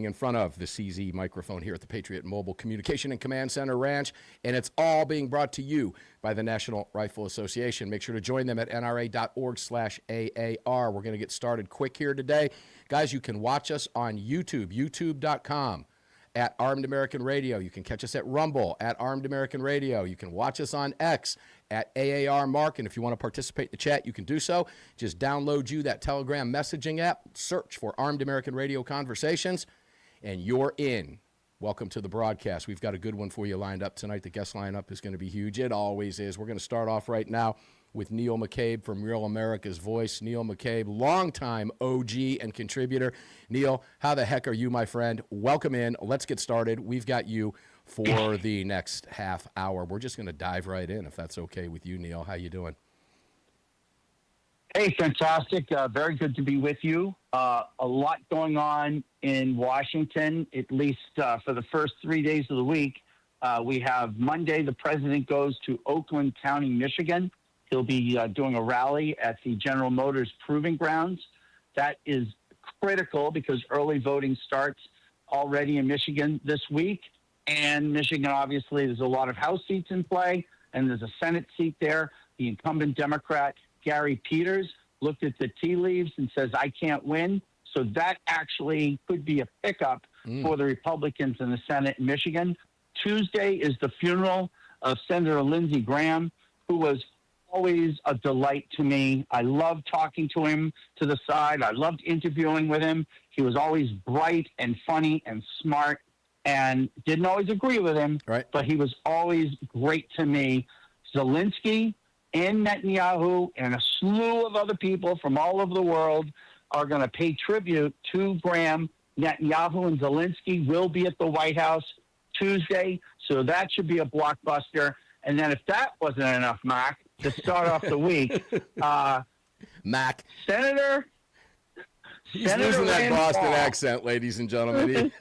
in front of the CZ microphone here at the Patriot Mobile Communication and Command Center Ranch, and it's all being brought to you by the National Rifle Association. Make sure to join them at nra.org/AAR. We're going to get started quick here today. Guys, you can watch us on YouTube, youtube.com. at Armed American Radio. You can catch us at Rumble, at Armed American Radio. You can watch us on X, at AAR Mark. And if you want to participate in the chat, you can do so. Just download you that Telegram messaging app, search for Armed American Radio Conversations, and you're in. Welcome to the broadcast. We've got a good one for you lined up tonight. The guest lineup is going to be huge. It always is. We're going to start off right now with Neil McCabe from Real America's Voice. Neil McCabe, longtime OG and contributor. Neil, how the heck are you, my friend? Welcome in. Let's get started. We've got you for the next half hour. We're just going to dive right in, if that's okay with you, Neil. How you doing? Hey, fantastic. Very good to be with you. A lot going on in Washington, at least for the first 3 days of the week. We have Monday, the president goes to Oakland County, Michigan. He'll be doing a rally at the General Motors Proving Grounds. That is critical because early voting starts already in Michigan this week. And Michigan, obviously, there's a lot of House seats in play, and there's a Senate seat there. The incumbent Democrat, Gary Peters, looked at the tea leaves and says, I can't win. So that actually could be a pickup for the Republicans in the Senate in Michigan. Tuesday is the funeral of Senator Lindsey Graham, who was always a delight to me. I loved talking to him to the side. I loved interviewing with him. He was always bright and funny and smart, and didn't always agree with him, right, but he was always great to me. Zelensky and Netanyahu and a slew of other people from all over the world are going to pay tribute to Graham. Netanyahu and Zelensky will be at the White House Tuesday, so that should be a blockbuster. And then if that wasn't enough, Mac, to start off the week, Mac. He's Senator losing that Rand Boston Paul. accent, ladies and gentlemen.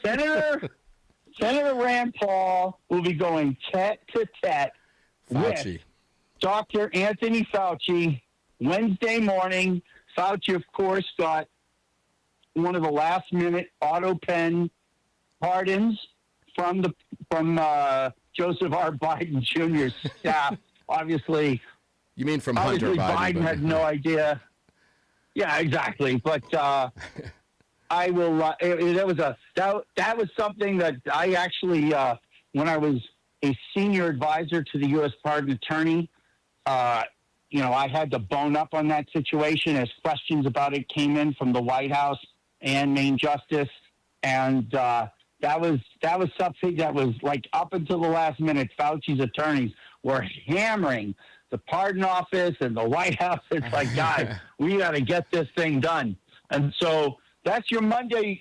Senator Rand Paul will be going tete-to-tete Fauci. with Dr. Anthony Fauci Wednesday morning. Fauci, of course, got one of the last-minute auto pen pardons from Joseph R. Biden Jr.'s staff. Obviously, You mean from Hunter Biden Biden? had no idea. Yeah, exactly. But I will. That was something that I actually, when I was a senior advisor to the U.S. Pardon Attorney, I had to bone up on that situation as questions about it came in from the White House and Main Justice, and that was something that was like up until the last minute. Fauci's attorneys were hammering the pardon office and the White House. It's like, guys, we got to get this thing done. And so that's your Monday,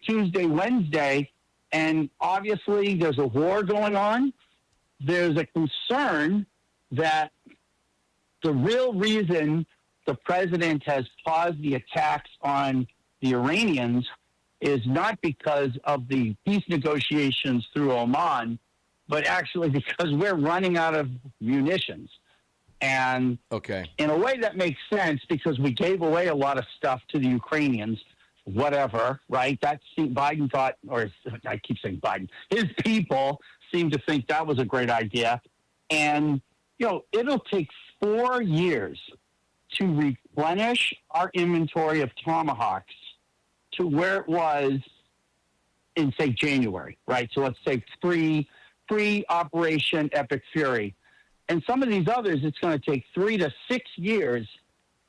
Tuesday, Wednesday. And obviously there's a war going on. There's a concern that the real reason the president has paused the attacks on the Iranians is not because of the peace negotiations through Oman, but actually because we're running out of munitions. And in a way that makes sense because we gave away a lot of stuff to the Ukrainians, whatever, right? Biden thought, or I keep saying Biden, his people seem to think that was a great idea. And, it'll take 4 years to replenish our inventory of Tomahawks to where it was in, say, January, right? So let's say pre-Operation Epic Fury. And some of these others, it's going to take 3 to 6 years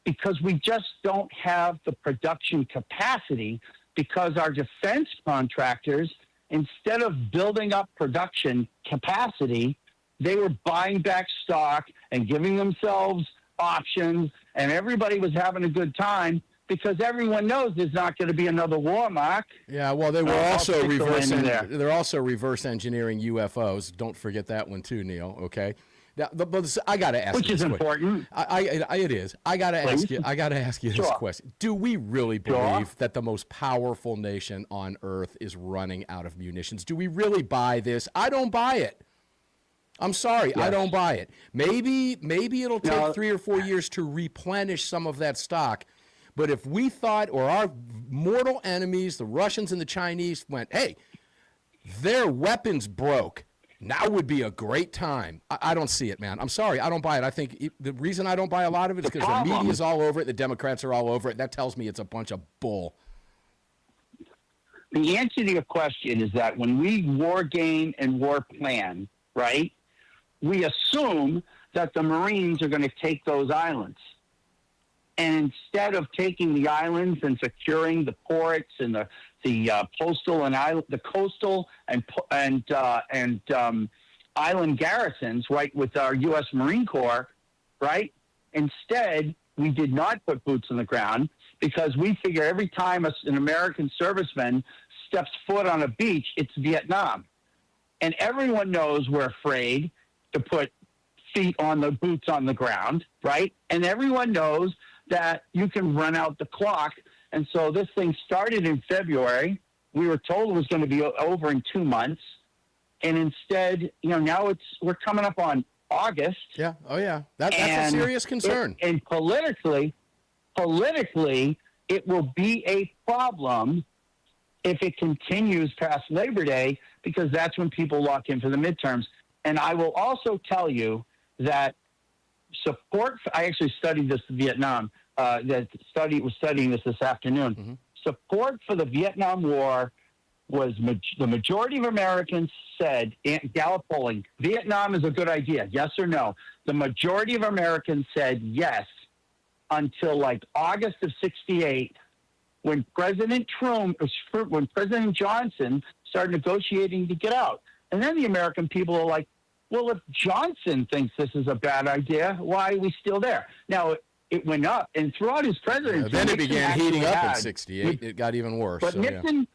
because we just don't have the production capacity because our defense contractors, instead of building up production capacity, they were buying back stock and giving themselves options, and everybody was having a good time because everyone knows there's not going to be another war, Mark. Yeah, well, they were also they're also reverse engineering UFOs. Don't forget that one too, Neil. Okay. Now, but I got to ask Which you is this important. It is. I got to ask you. I got to ask you this question. Do we really believe that the most powerful nation on earth is running out of munitions? Do we really buy this? I don't buy it. I'm sorry, I don't buy it. Maybe it'll take 3 or 4 years to replenish some of that stock. But if we thought, or our mortal enemies, the Russians and the Chinese, went, hey, their weapons broke, now would be a great time. I don't see it, man. I'm sorry. I don't buy it. I think the reason I don't buy a lot of it is because the media's all over it. The Democrats are all over it. That tells me it's a bunch of bull. The answer to your question is that when we war game and war plan, right, we assume that the Marines are going to take those islands. And instead of taking the islands and securing the ports and the coastal and island garrisons, right, with our U.S. Marine Corps, right? Instead, we did not put boots on the ground because we figure every time an American serviceman steps foot on a beach, it's Vietnam. And everyone knows we're afraid to put boots on the ground, right? And everyone knows that you can run out the clock. And so this thing started in February. We were told it was going to be over in 2 months. And instead, now we're coming up on August. Yeah. Oh, yeah. That's a serious concern. And politically, it will be a problem if it continues past Labor Day, because that's when people lock in for the midterms. And I will also tell you that I actually studied this in Vietnam. Was studying this afternoon. Mm-hmm. Support for the Vietnam War was the majority of Americans said, Gallup polling, Vietnam is a good idea, yes or no? The majority of Americans said yes until like August of '68, when President Johnson started negotiating to get out. And then the American people are like, well, if Johnson thinks this is a bad idea, why are we still there? Now, it went up, and throughout his presidency, then it began heating up in '68. It got even worse. But Nixon,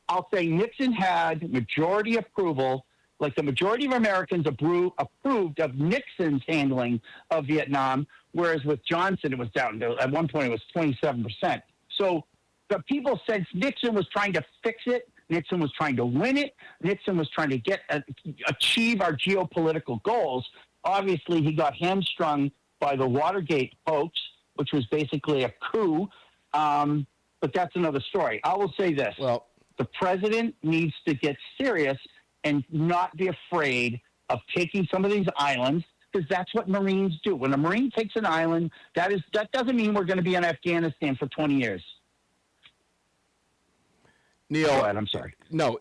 I'll say Nixon had majority approval, like the majority of Americans approved of Nixon's handling of Vietnam, whereas with Johnson, it was down to, at one point, it was 27%. So the people said Nixon was trying to fix it. Nixon was trying to win it. Nixon was trying to achieve our geopolitical goals. Obviously, he got hamstrung by the Watergate hoax, which was basically a coup. But that's another story. I will say this. Well, the president needs to get serious and not be afraid of taking some of these islands, because that's what Marines do. When a Marine takes an island, that doesn't mean we're going to be in Afghanistan for 20 years. Neil, go ahead, I'm sorry. No,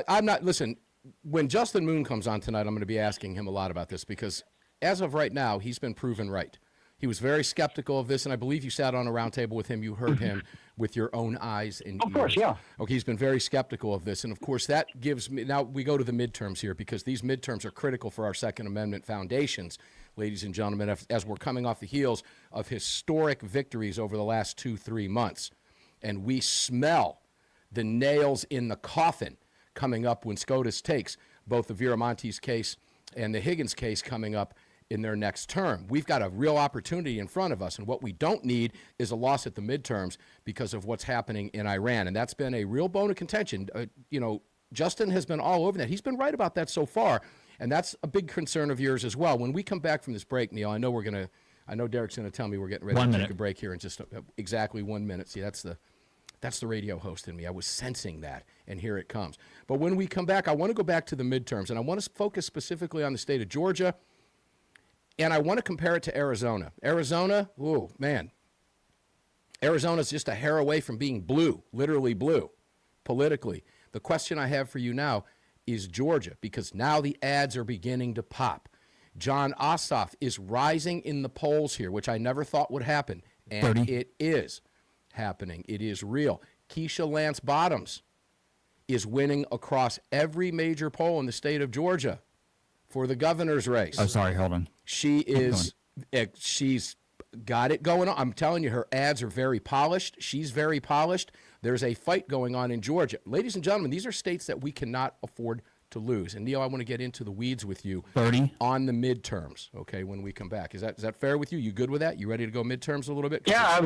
I'm not. Listen, when Justin Moon comes on tonight, I'm going to be asking him a lot about this, because as of right now, he's been proven right. He was very skeptical of this, and I believe you sat on a round table with him. You heard him with your own eyes and ears. Of course, yeah. Okay, he's been very skeptical of this, and of course that gives me, now we go to the midterms here, because these midterms are critical for our Second Amendment foundations, ladies and gentlemen, as we're coming off the heels of historic victories over the last 2-3 months, and we smell the nails in the coffin coming up when SCOTUS takes both the Viramontes case and the Higgins case coming up in their next term. We've got a real opportunity in front of us, and what we don't need is a loss at the midterms because of what's happening in Iran, and that's been a real bone of contention. Justin has been all over that. He's been right about that so far, and that's a big concern of yours as well. When we come back from this break, Neil, I know Derek's going to tell me we're getting ready to take a break here in just exactly 1 minute. See, that's the radio host in me. I was sensing that, and here it comes. But when we come back, I want to go back to the midterms, and I want to focus specifically on the state of Georgia, and I want to compare it to Arizona. Arizona, oh, man. Arizona's just a hair away from being blue, literally blue, politically. The question I have for you now is Georgia, because now the ads are beginning to pop. Jon Ossoff is rising in the polls here, which I never thought would happen, and 30. It is happening. It is real. Keisha Lance Bottoms is winning across every major poll in the state of Georgia for the governor's race. Oh, sorry, hold on. She's got it going on. I'm telling you, her ads are very polished. She's very polished. There's a fight going on in Georgia. Ladies and gentlemen, these are states that we cannot afford to lose. And Neil, I want to get into the weeds with you 30 on the midterms, okay, when we come back. Is that fair with you? You good with that? You ready to go midterms a little bit? Yeah,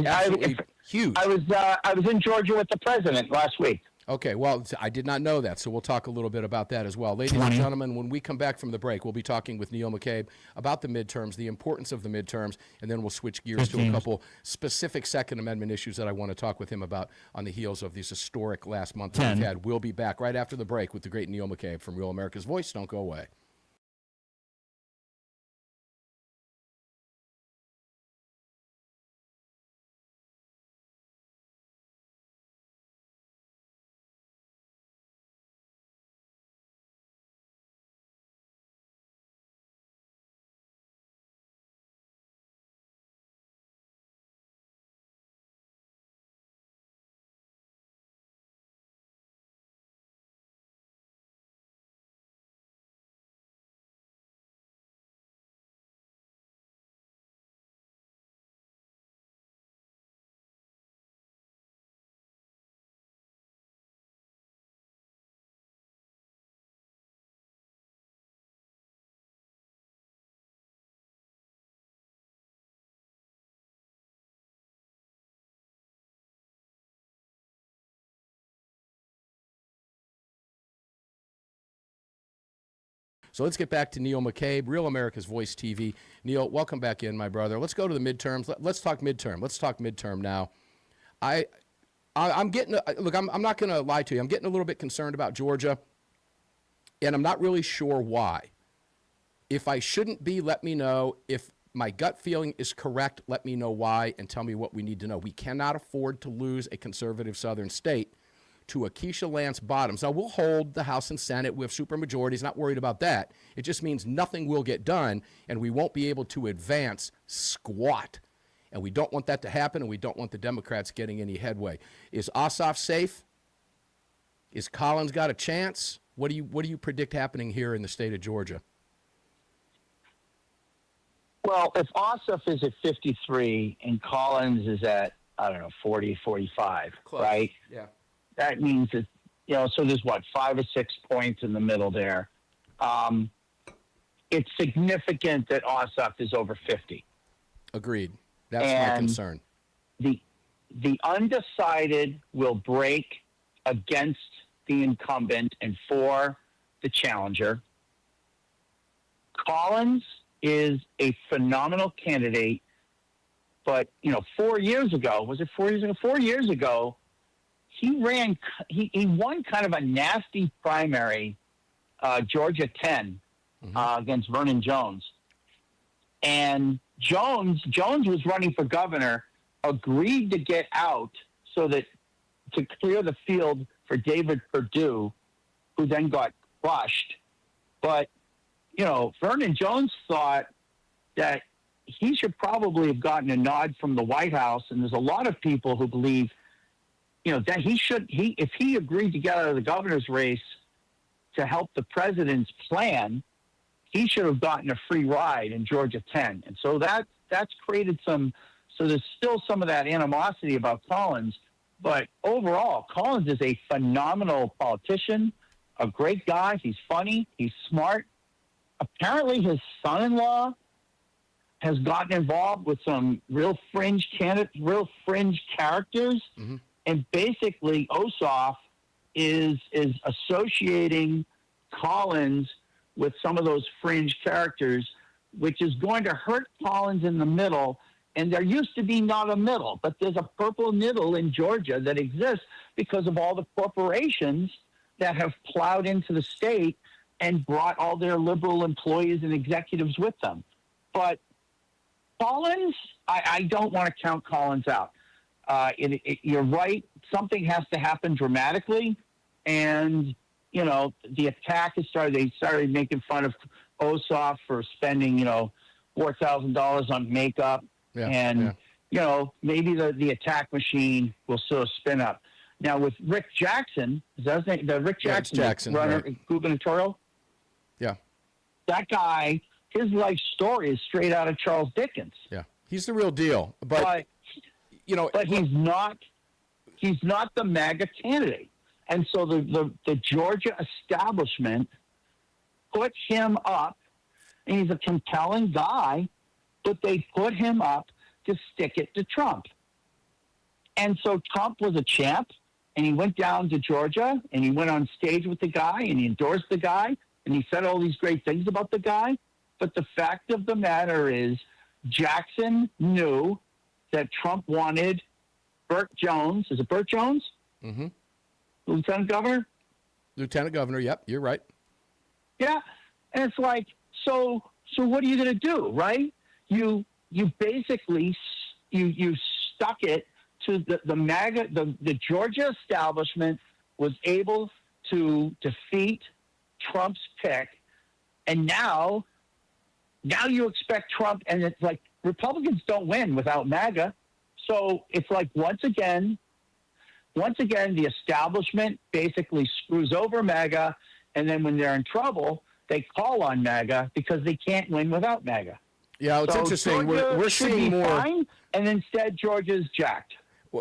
huge. I was in Georgia with the president last week. Okay, well, I did not know that, so we'll talk a little bit about that as well. Ladies and gentlemen, when we come back from the break, we'll be talking with Neil McCabe about the midterms, the importance of the midterms, and then we'll switch gears to a couple specific Second Amendment issues that I want to talk with him about on the heels of this historic last month that we've had. We'll be back right after the break with the great Neil McCabe from Real America's Voice. Don't go away. So let's get back to Neil McCabe, Real America's Voice TV. Neil, welcome back in, my brother. Let's go to the midterms. Let's talk midterm. Let's talk midterm now. I'm getting, look, I'm not going to lie to you. I'm getting a little bit concerned about Georgia, and I'm not really sure why. If I shouldn't be, let me know. If my gut feeling is correct, let me know why and tell me what we need to know. We cannot afford to lose a conservative southern state to Keisha Lance Bottoms. Now, we'll hold the House and Senate. We have supermajorities, not worried about that. It just means nothing will get done, and we won't be able to advance squat. And we don't want that to happen, and we don't want the Democrats getting any headway. Is Ossoff safe? Is Collins got a chance? What do you predict happening here in the state of Georgia? Well, if Ossoff is at 53 and Collins is at, 40, 45, Close. Right? Yeah. That means that, so there's 5 or 6 points in the middle there. It's significant that Ossoff is over 50. Agreed. That's my concern. The undecided will break against the incumbent and for the challenger. Collins is a phenomenal candidate, but 4 years ago, was it 4 years ago? 4 years ago, he won kind of a nasty primary, Georgia 10, against Vernon Jones. And Jones was running for governor, agreed to get out so that to clear the field for David Perdue, who then got crushed. But, Vernon Jones thought that he should probably have gotten a nod from the White House. And there's a lot of people who believe, that if he agreed to get out of the governor's race to help the president's plan, he should have gotten a free ride in Georgia 10. And so that's created so there's still some of that animosity about Collins. But overall, Collins is a phenomenal politician, a great guy. He's funny. He's smart. Apparently his son-in-law has gotten involved with some real fringe characters. Mm-hmm. And basically Ossoff is associating Collins with some of those fringe characters, which is going to hurt Collins in the middle. And there used to be not a middle, but there's a purple middle in Georgia that exists because of all the corporations that have plowed into the state and brought all their liberal employees and executives with them. But Collins, I don't want to count Collins out. You're right. Something has to happen dramatically. And, the attack has started. They started making fun of Ossoff for spending, $4,000 on makeup. Yeah, and, maybe the attack machine will sort of spin up. Now, with Rick Jackson, is that his name? The Rick Jackson runner, right. Gubernatorial? Yeah. That guy, his life story is straight out of Charles Dickens. Yeah. He's the real deal. But he's not the MAGA candidate. And so the Georgia establishment put him up, and he's a compelling guy, but they put him up to stick it to Trump. And so Trump was a champ. and he went down to Georgia, and he went on stage with the guy, and he endorsed the guy, and he said all these great things about the guy. But the fact of the matter is, Jackson knew that Trump wanted Burt Jones. Is it Burt Jones? Mm-hmm. Lieutenant Governor? Lieutenant Governor, yep, you're right. Yeah. And it's like, so what are you going to do, right? You basically, you stuck it to the MAGA, the Georgia establishment was able to defeat Trump's pick. And now you expect Trump, and it's like Republicans don't win without MAGA. So it's like, once again, the establishment basically screws over MAGA, and then when they're in trouble, they call on MAGA because they can't win without MAGA. Yeah, it's interesting. We're seeing more. Fine, and instead, Georgia's jacked.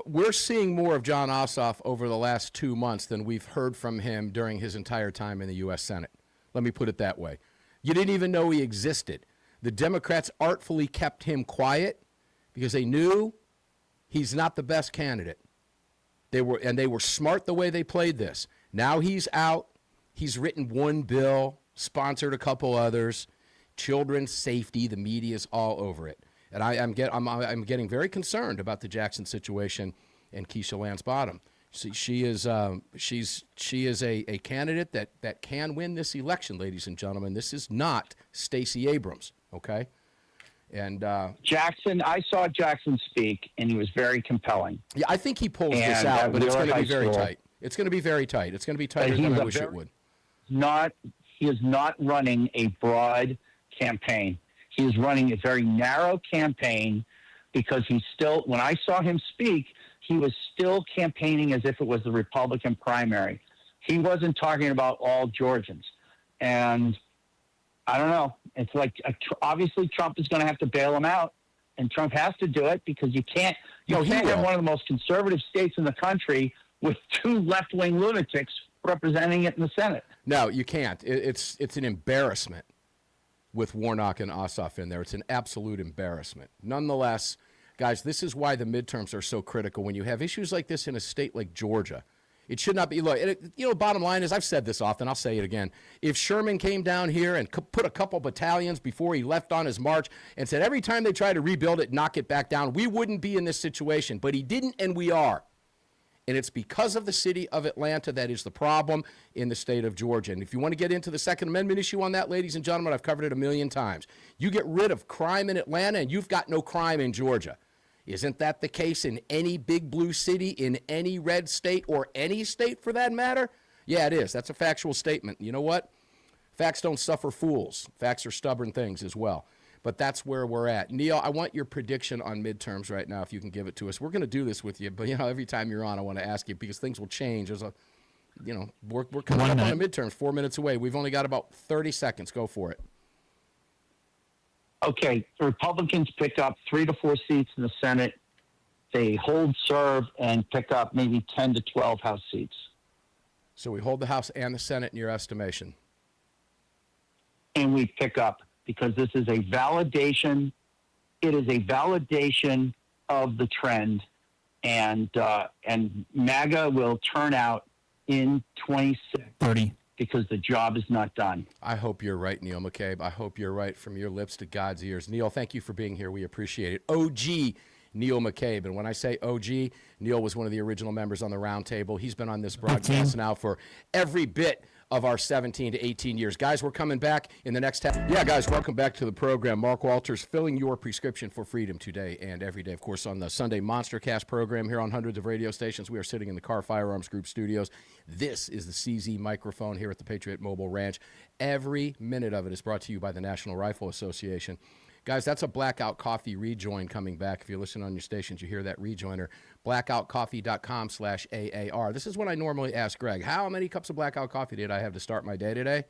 We're seeing more of Jon Ossoff over the last 2 months than we've heard from him during his entire time in the U.S. Senate. Let me put it that way. You didn't even know he existed. The Democrats artfully kept him quiet because they knew he's not the best candidate. They were smart the way they played this. Now he's out. He's written one bill, sponsored a couple others. Children's safety, the media's all over it. And I'm getting very concerned about the Jackson situation and Keisha Lance Bottom. She is a candidate that can win this election, ladies and gentlemen. This is not Stacey Abrams, okay? And Jackson, I saw Jackson speak, and he was very compelling. Yeah, I think he pulls this out, but it's going to be very tight. It's going to be very tight. It's going to be tighter than I wish it would. He is not running a broad campaign. He is running a very narrow campaign because he's still, when I saw him speak, he was still campaigning as if it was the Republican primary. He wasn't talking about all Georgians. And I don't know. It's like, obviously Trump is going to have to bail him out, and Trump has to do it because you can't have one of the most conservative states in the country with two left-wing lunatics representing it in the Senate. No, you can't. It's an embarrassment with Warnock and Ossoff in there. It's an absolute embarrassment. Nonetheless, guys, this is why the midterms are so critical. When you have issues like this in a state like Georgia, it should not be. Look, bottom line is, I've said this often, I'll say it again. If Sherman came down here and put a couple battalions before he left on his march and said every time they try to rebuild it, knock it back down, we wouldn't be in this situation. But he didn't, and we are. And it's because of the city of Atlanta that is the problem in the state of Georgia. And if you want to get into the Second Amendment issue on that, ladies and gentlemen, I've covered it a million times. You get rid of crime in Atlanta, and you've got no crime in Georgia. Isn't that the case in any big blue city, in any red state, or any state for that matter? Yeah, it is. That's a factual statement. You know what? Facts don't suffer fools. Facts are stubborn things as well. But that's where we're at. Neil, I want your prediction on midterms right now, if you can give it to us. We're going to do this with you, but every time you're on, I want to ask you because things will change. There's we're coming up on the midterms, 4 minutes away. We've only got about 30 seconds. Go for it. Okay, the Republicans pick up 3 to 4 seats in the Senate. They hold serve and pick up maybe 10 to 12 House seats. So we hold the House and the Senate in your estimation. And we pick up, because this is a validation. It is a validation of the trend, and MAGA will turn out in 2030 because the job is not done. I hope you're right, Neil McCabe. I hope you're right from your lips to God's ears. Neil, thank you for being here. We appreciate it. OG Neil McCabe. And when I say OG, Neil was one of the original members on the round table. He's been on this broadcast now for every bit of our 17 to 18 years. Guys, we're coming back in the next half. Yeah, guys, welcome back to the program. Mark Walters filling your prescription for freedom today and every day. Of course, on the Sunday Monstercast program here on hundreds of radio stations, we are sitting in the Car Firearms Group studios. This is the CZ microphone here at the Patriot Mobile Ranch. Every minute of it is brought to you by the National Rifle Association. Guys, that's a Blackout Coffee rejoin coming back. If you're listening on your stations, you hear that rejoiner. blackoutcoffee.com/AAR. This is what I normally ask Greg. How many cups of Blackout Coffee did I have to start my day today?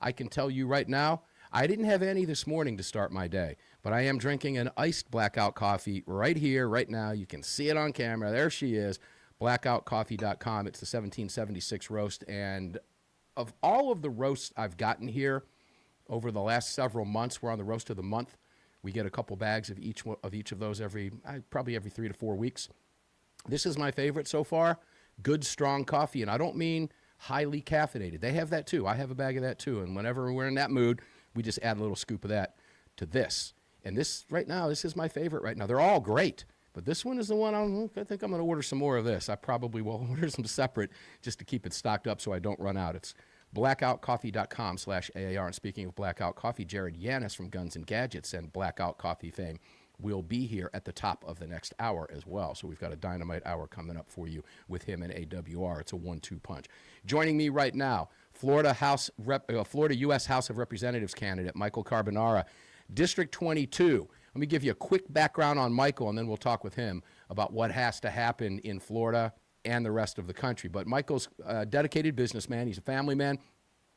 I can tell you right now, I didn't have any this morning to start my day, but I am drinking an iced Blackout Coffee right here, right now. You can see it on camera. There she is, blackoutcoffee.com. It's the 1776 roast, and of all of the roasts I've gotten here over the last several months, we're on the roast of the month. We get a couple bags of each of those probably every 3 to 4 weeks. This is my favorite so far good, strong coffee. And I don't mean highly caffeinated. They have that too. I have a bag of that too. And whenever we're in that mood, we just add a little scoop of that to this. And this right now, this is my favorite right now. They're all great, but this one is the one I think I'm going to order some more of this. I probably will order some separate just to keep it stocked up so I don't run out. It's blackoutcoffee.com/AAR. And speaking of Blackout Coffee, Jared Yanis from Guns and Gadgets and Blackout Coffee fame will be here at the top of the next hour as well. So we've got a dynamite hour coming up for you with him and AWR. It's a 1-2 punch. Joining me right now, Florida U.S. House of Representatives candidate Michael Carbonara, District 22. Let me give you a quick background on Michael, and then we'll talk with him about what has to happen in Florida and the rest of the country. But Michael's a dedicated businessman. He's a family man,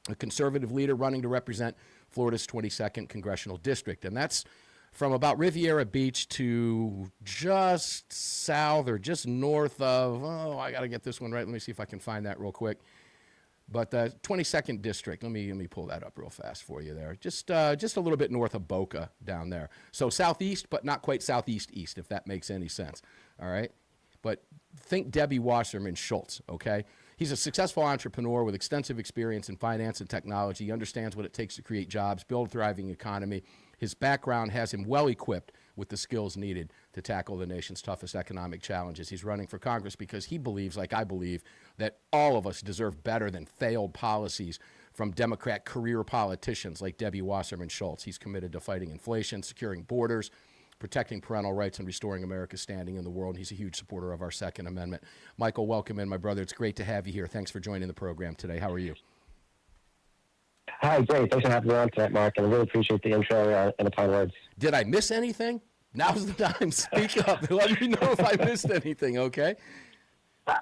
a conservative leader running to represent Florida's 22nd congressional district. And that's from about Riviera Beach to just south or just north of, I got to get this one right. Let me see if I can find that real quick. But the 22nd district, let me pull that up real fast for you there. Just a little bit north of Boca down there. So southeast, but not quite southeast, if that makes any sense. All right? But think Debbie Wasserman Schultz, okay? He's a successful entrepreneur with extensive experience in finance and technology. He understands what it takes to create jobs, build a thriving economy. His background has him well equipped with the skills needed to tackle the nation's toughest economic challenges. He's running for Congress because he believes, like I believe, that all of us deserve better than failed policies from Democrat career politicians like Debbie Wasserman Schultz. He's committed to fighting inflation, securing borders, protecting parental rights, and restoring America's standing in the world. He's a huge supporter of our Second Amendment. Michael, welcome in, my brother. It's great to have you here. Thanks for joining the program today. How are you? Hi, great. Thanks for having me on tonight, Mark, and I really appreciate the intro and the kind words. Did I miss anything? Now's the time. Speak up. Let me know if I missed anything, okay? I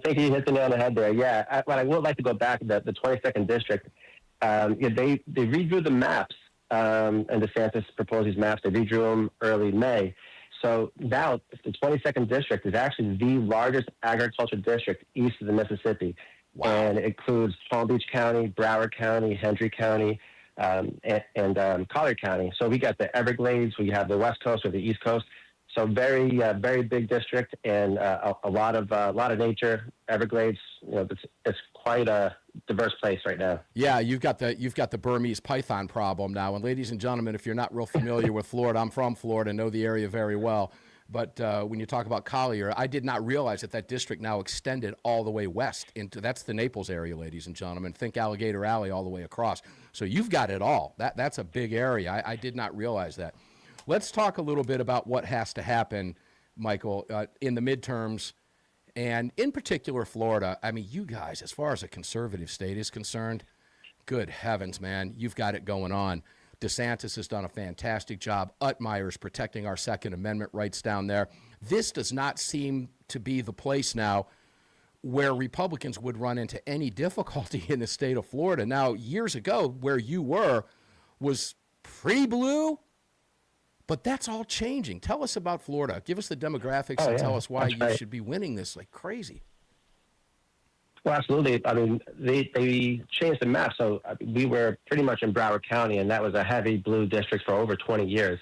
think you hit the nail on the head there. Yeah, but I would like to go back to the 22nd district. They redrew the maps, and DeSantis proposed these maps. They redrew them early May. So now the 22nd district is actually the largest agricultural district east of the Mississippi. Wow. And it includes Palm Beach County, Broward County, Hendry County, and Collier County. So we got the Everglades, we have the West Coast or the East Coast. So very big district and a lot of nature. Everglades, it's quite a diverse place right now. Yeah, you've got the Burmese python problem now. And ladies and gentlemen, if you're not real familiar with Florida, I'm from Florida, know the area very well. But when you talk about Collier, I did not realize that district now extended all the way west into, that's the Naples area, ladies and gentlemen. Think Alligator Alley all the way across. So you've got it all. That's a big area. I did not realize that. Let's talk a little bit about what has to happen, Michael, in the midterms, and in particular Florida. I mean, you guys, as far as a conservative state is concerned, good heavens, man, you've got it going on. DeSantis has done a fantastic job. Utmeyer's protecting our Second Amendment rights down there. This does not seem to be the place now where Republicans would run into any difficulty in the state of Florida. Now, years ago, where you were was pretty blue, but that's all changing. Tell us about Florida. Give us the demographics and tell us why you should be winning this like crazy. Well, absolutely. I mean, they changed the map. So we were pretty much in Broward County, and that was a heavy blue district for over 20 years.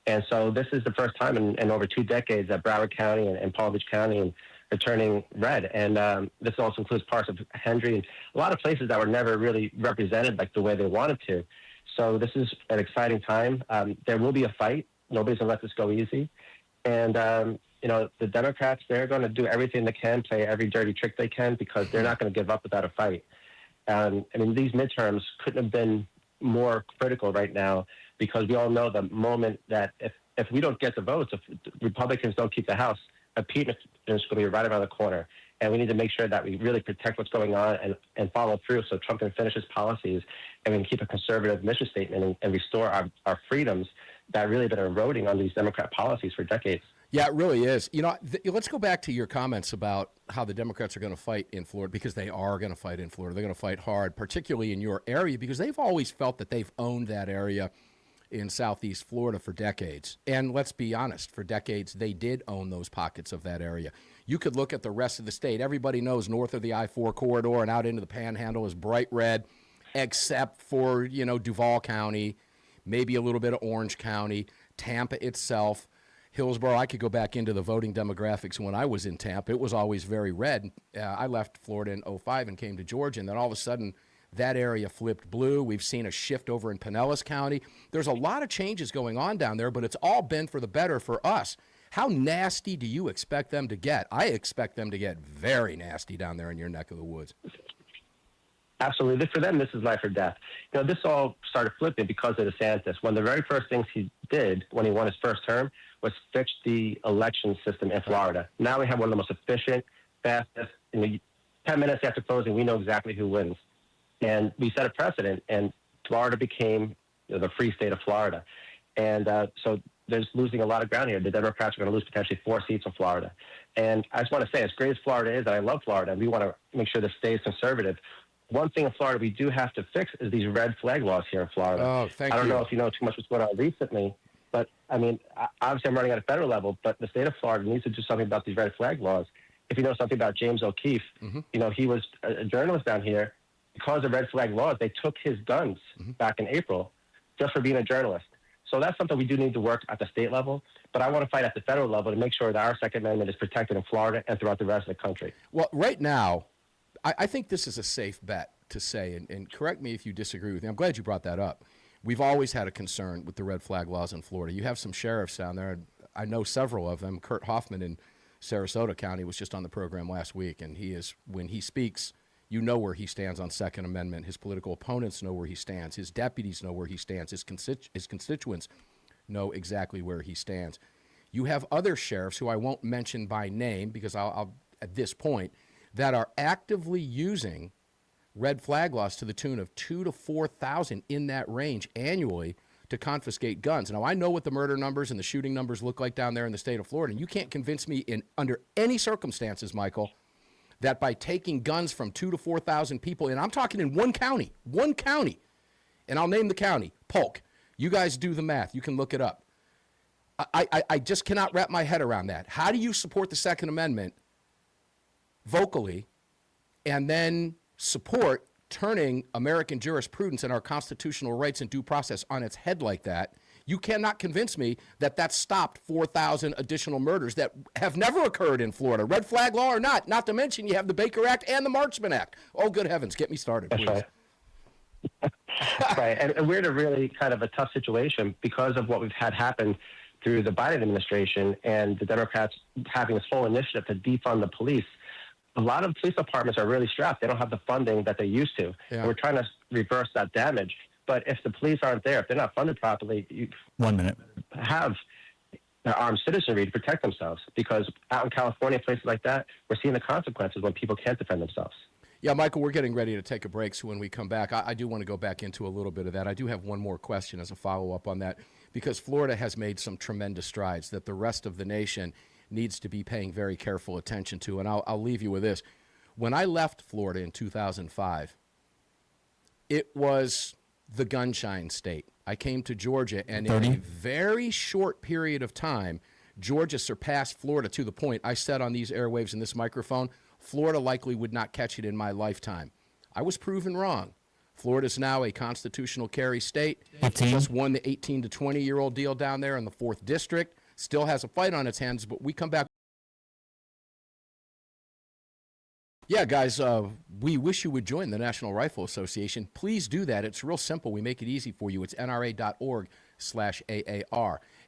And so this is the first time in over 2 decades that Broward County and Palm Beach County are turning red. And this also includes parts of Hendry and a lot of places that were never really represented like the way they wanted to. So this is an exciting time. There will be a fight. Nobody's going to let this go easy. And the Democrats, they're going to do everything they can, play every dirty trick they can, because they're not going to give up without a fight. I mean, these midterms couldn't have been more critical right now, because we all know the moment that if we don't get the votes, if Republicans don't keep the House, impeachment is going to be right around the corner. And we need to make sure that we really protect what's going on and follow through so Trump can finish his policies and we can keep a conservative mission statement and restore our freedoms that really been eroding on these Democrat policies for decades. Yeah, it really is. Let's go back to your comments about how the Democrats are going to fight in Florida, because they are going to fight in Florida. They're going to fight hard, particularly in your area, because they've always felt that they've owned that area in Southeast Florida for decades. And let's be honest, for decades, they did own those pockets of that area. You could look at the rest of the state. Everybody knows north of the I-4 corridor and out into the Panhandle is bright red, except for, Duval County, maybe a little bit of Orange County, Tampa itself Hillsborough, I could go back into the voting demographics when I was in Tampa. It was always very red. I left Florida in '05 and came to Georgia, and then all of a sudden that area flipped blue. We've seen a shift over in Pinellas County. There's a lot of changes going on down there, but it's all been for the better for us. How nasty do you expect them to get? I expect them to get very nasty down there in your neck of the woods. Absolutely. For them, this is life or death. You know, this all started flipping because of DeSantis. One of the very first things he did when he won his first term was fix the election system in Florida. Now we have one of the most efficient, fastest, 10 minutes after closing, we know exactly who wins. And we set a precedent, and Florida became the free state of Florida. And so there's losing a lot of ground here. The Democrats are going to lose potentially 4 seats in Florida. And I just want to say, as great as Florida is, and I love Florida, and we want to make sure this stays conservative, one thing in Florida we do have to fix is these red flag laws here in Florida. Oh, thank you. I don't know if you know too much what's going on recently, but, I mean, obviously I'm running at a federal level, but the state of Florida needs to do something about these red flag laws. If you know something about James O'Keefe, you know, he was a journalist down here. Because of red flag laws, they took his guns back in April just for being a journalist. So that's something we do need to work at the state level. But I want to fight at the federal level to make sure that our Second Amendment is protected in Florida and throughout the rest of the country. Well, right now, I think this is a safe bet to say, and correct me if you disagree with me. I'm glad you brought that up. We've always had a concern with the red flag laws in Florida. You have some sheriffs down there. I know several of them. Kurt Hoffman in Sarasota County was just on the program last week, and he is, when he speaks, you know where he stands on Second Amendment. His political opponents know where he stands. His deputies know where he stands. His constituents know exactly where he stands. You have other sheriffs who I won't mention by name because I'll at this point, that are actively using red flag laws to the tune of 2,000 to 4,000 in that range annually to confiscate guns. Now, I know what the murder numbers and the shooting numbers look like down there in the state of Florida, and you can't convince me under any circumstances, Michael, that by taking guns from 2,000 to 4,000 people, and I'm talking in one county, and I'll name the county, Polk. You guys do the math. You can look it up. I just cannot wrap my head around that. How do you support the Second Amendment vocally and then support turning American jurisprudence and our constitutional rights and due process on its head like that? You cannot convince me that that stopped 4,000 additional murders that have never occurred in Florida, red flag law or not. Not to mention you have the Baker Act and the Marksman Act. Oh, good heavens, get me started, please. That's right. Right, and we're in a really kind of a tough situation because of what we've had happen through the Biden administration and the Democrats having this whole initiative to defund the police. A lot of police departments are really strapped. They don't have the funding that they used to. Yeah. And we're trying to reverse that damage. But if the police aren't there, if they're not funded properly, you 1 minute. have armed citizenry to protect themselves. Because out in California, places like that, we're seeing the consequences when people can't defend themselves. Yeah, Michael, we're getting ready to take a break, so when we come back, I do want to go back into a little bit of that. I do have one more question as a follow-up on that, because Florida has made some tremendous strides that the rest of the nation needs to be paying very careful attention to, and I'll leave you with this. When I left Florida in 2005, it was the gunshine state. I came to Georgia, and in a very short period of time, Georgia surpassed Florida to the point I said on these airwaves and this microphone, Florida likely would not catch it in my lifetime. I was proven wrong. Florida is now a constitutional carry state. 15. Just won the 18 to 20-year-old deal down there in the 4th District. Still has a fight on its hands, but we come back. Yeah, guys, we wish you would join the National Rifle Association. Please do that. It's real simple. We make it easy for you. It's nra.org/AAR.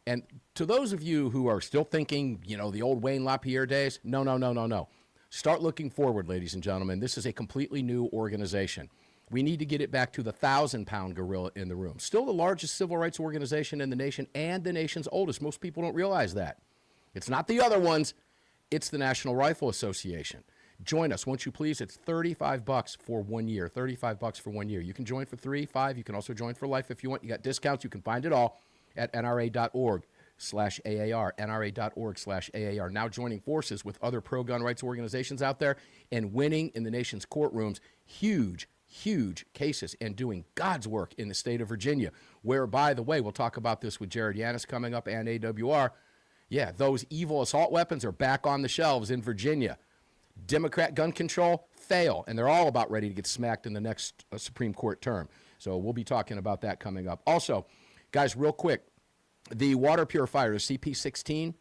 And to those of you who are still thinking, you know, the old Wayne LaPierre days, no. Start looking forward, ladies and gentlemen. This is a completely new organization. We need to get it back to the 1,000-pound gorilla in the room. Still the largest civil rights organization in the nation and the nation's oldest. Most people don't realize that. It's not the other ones. It's the National Rifle Association. Join us, won't you please? It's $35 for 1 year. $35 for 1 year. You can join for 3, 5. You can also join for life if you want. You got discounts. You can find it all at nra.org/AAR, nra.org/AAR. Now joining forces with other pro-gun rights organizations out there and winning in the nation's courtrooms huge cases and doing God's work in the state of Virginia, where, by the way, we'll talk about this with Jared Yanis coming up and AWR. Yeah, those evil assault weapons are back on the shelves in Virginia. Democrat gun control, fail, and they're all about ready to get smacked in the next Supreme Court term. So we'll be talking about that coming up. Also, guys, real quick, The water purifier, the CP16,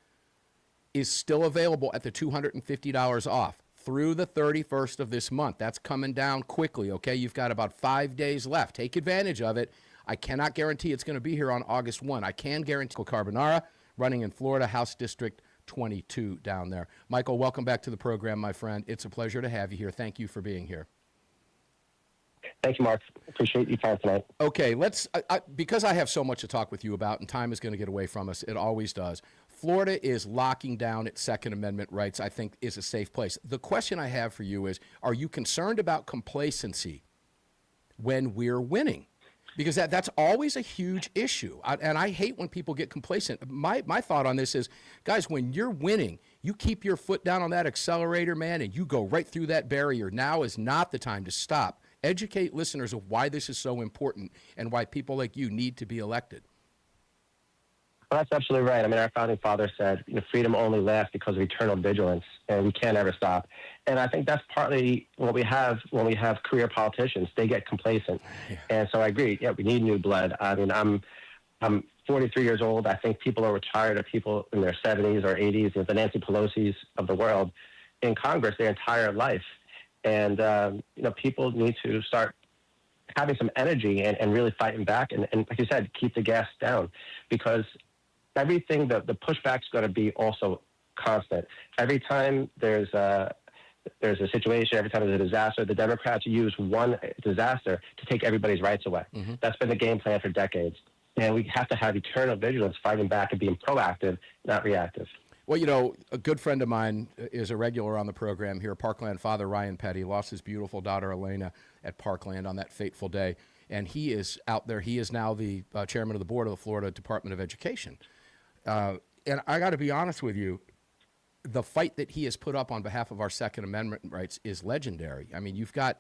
is still available at the $250 off through the 31st of this month. That's coming down quickly, okay? You've got about 5 days left. Take advantage of it. I cannot guarantee it's going to be here on August 1. I can guarantee Michael Carbonara, running in Florida, House District 22 down there. Michael, welcome back to the program, my friend. It's a pleasure to have you here. Thank you for being here. Thank you, Mark. Appreciate your time tonight. Okay, let's because I have so much to talk with you about, and time is going to get away from us. It always does. Florida is locking down its Second Amendment rights, I think, is a safe place. The question I have for you is, are you concerned about complacency when we're winning? Because that's always a huge issue. And I hate when people get complacent. My thought on this is, guys, when you're winning, you keep your foot down on that accelerator, man, and you go right through that barrier. Now is not the time to stop. Educate listeners of why this is so important and why people like you need to be elected. Well, that's absolutely right. I mean, our founding father said, freedom only lasts because of eternal vigilance, and we can't ever stop. And I think that's partly what we have when we have career politicians. They get complacent. Yeah. And so I agree. Yeah, we need new blood. I mean, I'm 43 years old. I think people are tired of people in their 70s or 80s, the Nancy Pelosi's of the world, in Congress their entire life. And, people need to start having some energy and really fighting back. And like you said, keep the gas down, because everything, the pushback's going to be also constant. Every time there's a situation, every time there's a disaster, the Democrats use one disaster to take everybody's rights away. Mm-hmm. That's been the game plan for decades. And we have to have eternal vigilance, fighting back and being proactive, not reactive. Well, a good friend of mine is a regular on the program here, Parkland father Ryan Petty, lost his beautiful daughter Elena at Parkland on that fateful day. And he is out there. He is now the chairman of the board of the Florida Department of Education. And I got to be honest with you, the fight that he has put up on behalf of our Second Amendment rights is legendary. I mean, you've got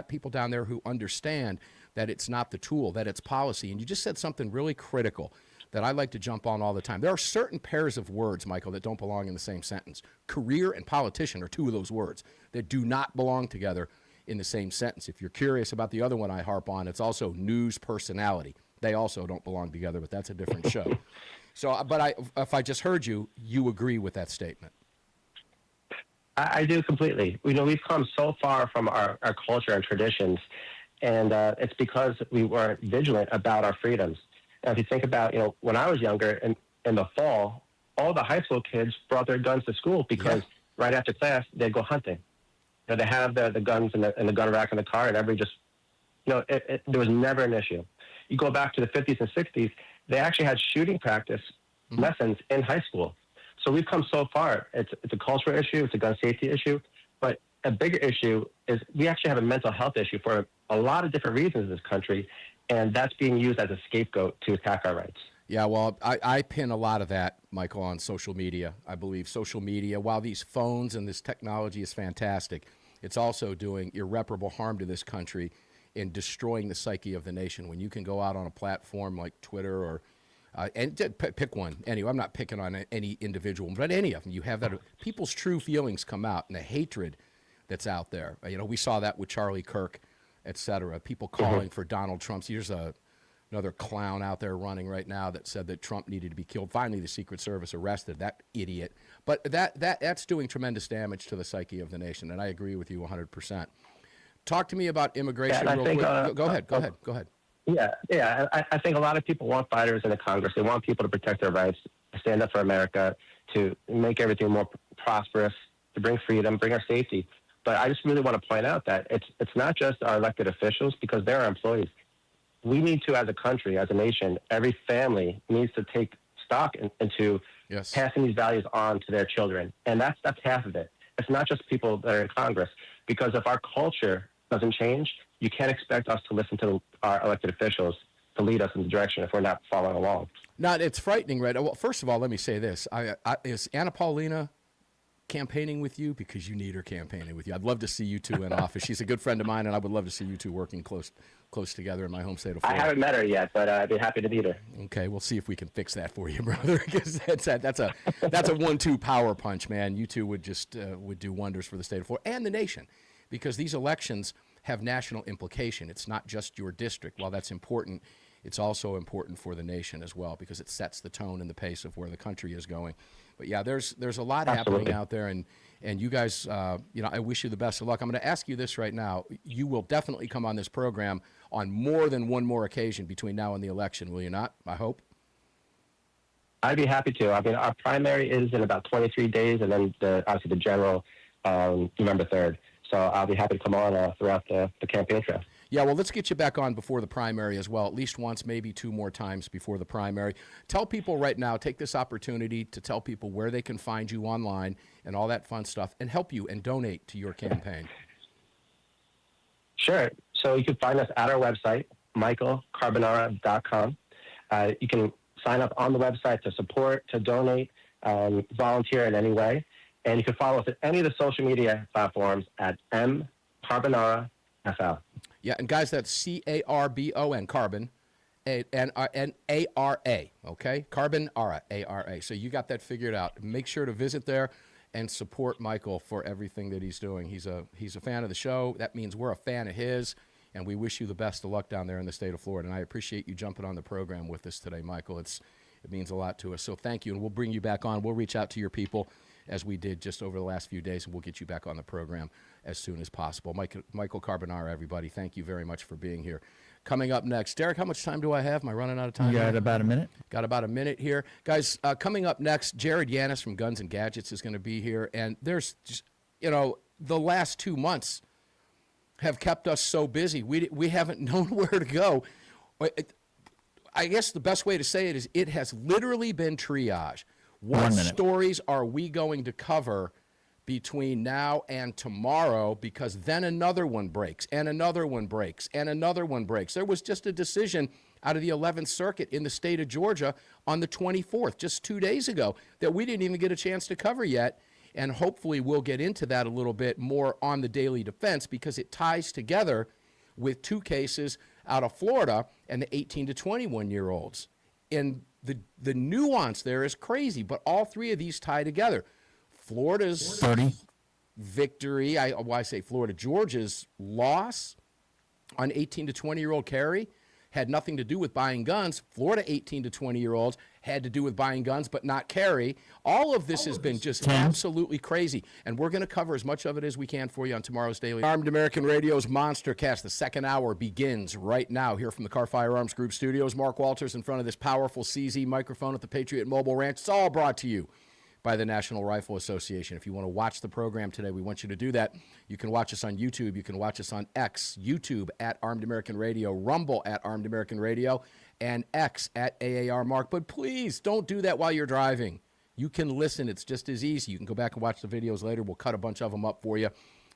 people down there who understand that it's not the tool, that it's policy. And you just said something really critical that I like to jump on all the time. There are certain pairs of words, Michael, that don't belong in the same sentence. Career and politician are two of those words that do not belong together in the same sentence. If you're curious about the other one I harp on, it's also news personality. They also don't belong together, but that's a different show. So, but if I just heard you, you agree with that statement. I do completely. We've come so far from our culture and traditions, and it's because we weren't vigilant about our freedoms. And if you think about, when I was younger, in the fall, all the high school kids brought their guns to school because right after class, they'd go hunting. They have the guns in the gun rack in the car, and everybody just, there was never an issue. You go back to the 50s and 60s, they actually had shooting practice lessons in high school. So we've come so far. It's a cultural issue. It's a gun safety issue. But a bigger issue is we actually have a mental health issue for a lot of different reasons in this country, and that's being used as a scapegoat to attack our rights. Yeah, well, I pin a lot of that, Michael, on social media. I believe social media, while these phones and this technology is fantastic, it's also doing irreparable harm to this country in destroying the psyche of the nation. When you can go out on a platform like Twitter or and pick one. Anyway, I'm not picking on any individual, but any of them. You have that. People's true feelings come out, and the hatred that's out there. We saw that with Charlie Kirk, et cetera. People calling for Donald Trump. Here's another clown out there running right now that said that Trump needed to be killed. Finally, the Secret Service arrested that idiot. But that's doing tremendous damage to the psyche of the nation, and I agree with you 100%. Talk to me about immigration real quick. Go ahead. Yeah. I think a lot of people want fighters in the Congress. They want people to protect their rights, to stand up for America, to make everything more prosperous, to bring freedom, bring our safety. But I just really want to point out that it's not just our elected officials, because they're our employees. We need to, as a country, as a nation, every family needs to take stock into passing these values on to their children. And that's half of it. It's not just people that are in Congress, because if our culture doesn't change, you can't expect us to listen to our elected officials to lead us in the direction if we're not following along. Now, it's frightening, right? Well, first of all, let me say this. Is Anna Paulina campaigning with you? Because you need her campaigning with you. I'd love to see you two in office. She's a good friend of mine, and I would love to see you two working close together in my home state of Florida. I haven't met her yet, but I'd be happy to meet her. Okay, we'll see if we can fix that for you, brother. Because that's a 1-2 power punch, man. You two would just would do wonders for the state of Florida and the nation, because these elections have national implication. It's not just your district. While that's important, it's also important for the nation as well, because it sets the tone and the pace of where the country is going. But yeah, there's a lot happening out there, and you guys, I wish you the best of luck. I'm going to ask you this right now. You will definitely come on this program on more than one more occasion between now and the election, will you not? I hope. I'd be happy to. I mean, our primary is in about 23 days, and then obviously the general November 3rd. So I'll be happy to come on throughout the campaign trail. Yeah, well, let's get you back on before the primary as well, at least once, maybe two more times before the primary. Tell people right now, take this opportunity to tell people where they can find you online and all that fun stuff, and help you and donate to your campaign. Sure. So you can find us at our website, michaelcarbonara.com. You can sign up on the website to support, to donate, volunteer in any way. And you can follow us at any of the social media platforms at mcarbonarafl. Yeah, and guys, that's C-A-R-B-O-N, Carbon, and A-R-A, okay? Carbonara, A-R-A. So you got that figured out. Make sure to visit there and support Michael for everything that he's doing. He's a fan of the show. That means we're a fan of his, and we wish you the best of luck down there in the state of Florida. And I appreciate you jumping on the program with us today, Michael. It means a lot to us. So thank you, and we'll bring you back on. We'll reach out to your people, as we did just over the last few days, and we'll get you back on the program as soon as possible. Michael Carbonara, everybody, thank you very much for being here. Coming up next, Derek, how much time do I have? Am I running out of time? You got about a minute. Got about a minute here. Guys, coming up next, Jared Yanis from Guns and Gadgets is going to be here, and there's just, the last 2 months have kept us so busy. We haven't known where to go. I guess the best way to say it is it has literally been triage. What stories are we going to cover between now and tomorrow? Because then another one breaks, and another one breaks, and another one breaks. There was just a decision out of the 11th Circuit in the state of Georgia on the 24th, just 2 days ago, that we didn't even get a chance to cover yet. And hopefully we'll get into that a little bit more on the Daily Defense, because it ties together with two cases out of Florida and the 18 to 21-year-olds. And the nuance there is crazy, but all three of these tie together. Florida's 30 victory, I say Florida, Georgia's loss on 18 to 20-year-old carry had nothing to do with buying guns. Florida 18 to 20-year-olds had to do with buying guns but not carry. All of this has been just absolutely crazy, and we're going to cover as much of it as we can for you on tomorrow's Daily. Armed American Radio's Monstercast, the second hour begins right now here from the Car Firearms Group studios. Mark Walters in front of this powerful CZ microphone at the Patriot Mobile Ranch. It's all brought to you by the National Rifle Association. If you want to watch the program today, we want you to do that. You can watch us on YouTube. You can watch us on X, YouTube at Armed American Radio, Rumble at Armed American Radio, and X at AAR Mark. But please don't do that while you're driving. You can listen. It's just as easy. You can go back and watch the videos later. We'll cut a bunch of them up for you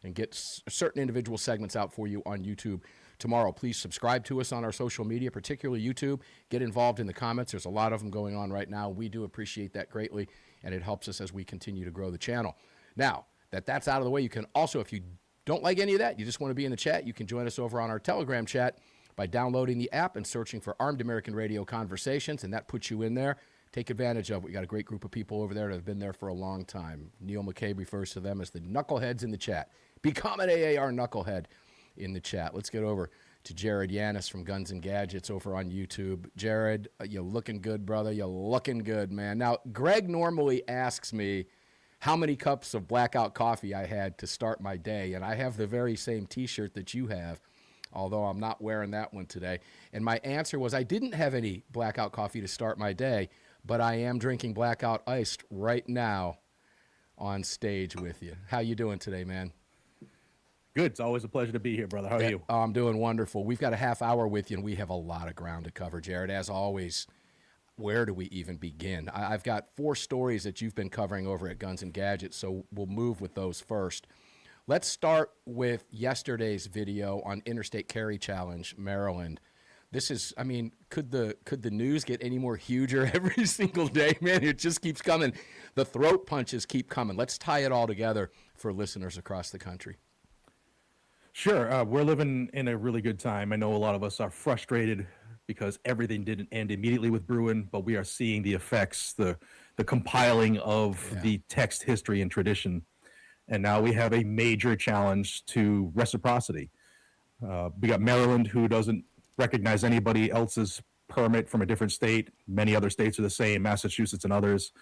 and get certain individual segments out for you on YouTube tomorrow. Please subscribe to us on our social media, particularly YouTube. Get involved in the comments. There's a lot of them going on right now. We do appreciate that greatly, and it helps us as we continue to grow the channel. Now, that's out of the way, you can also, if you don't like any of that, you just want to be in the chat, you can join us over on our Telegram chat by downloading the app and searching for Armed American Radio Conversations, and that puts you in there. Take advantage of it. We got a great group of people over there that have been there for a long time. Neil McCabe refers to them as the knuckleheads in the chat. Become an AAR knucklehead in the chat. Let's get over to Jared Yanis from Guns and Gadgets over on YouTube. Jared, you're looking good, brother. You're looking good, man. Now, Greg normally asks me how many cups of blackout coffee I had to start my day, and I have the very same T-shirt that you have, although I'm not wearing that one today. And my answer was I didn't have any blackout coffee to start my day, but I am drinking blackout iced right now on stage with you. How you doing today, man? Good. It's always a pleasure to be here, brother. How are you? I'm doing wonderful. We've got a half hour with you, and we have a lot of ground to cover, Jared. As always, where do we even begin? I've got 4 stories that you've been covering over at Guns and Gadgets, so we'll move with those first. Let's start with yesterday's video on Interstate Carry Challenge, Maryland. This is, I mean, could the news get any more huger every single day, man? It just keeps coming. The throat punches keep coming. Let's tie it all together for listeners across the country. Sure. We're living in a really good time. I know a lot of us are frustrated because everything didn't end immediately with Bruin, but we are seeing the effects, the compiling of the text, history, and tradition. And now we have a major challenge to reciprocity. We got Maryland, who doesn't recognize anybody else's permit from a different state. Many other states are the same, Massachusetts and others.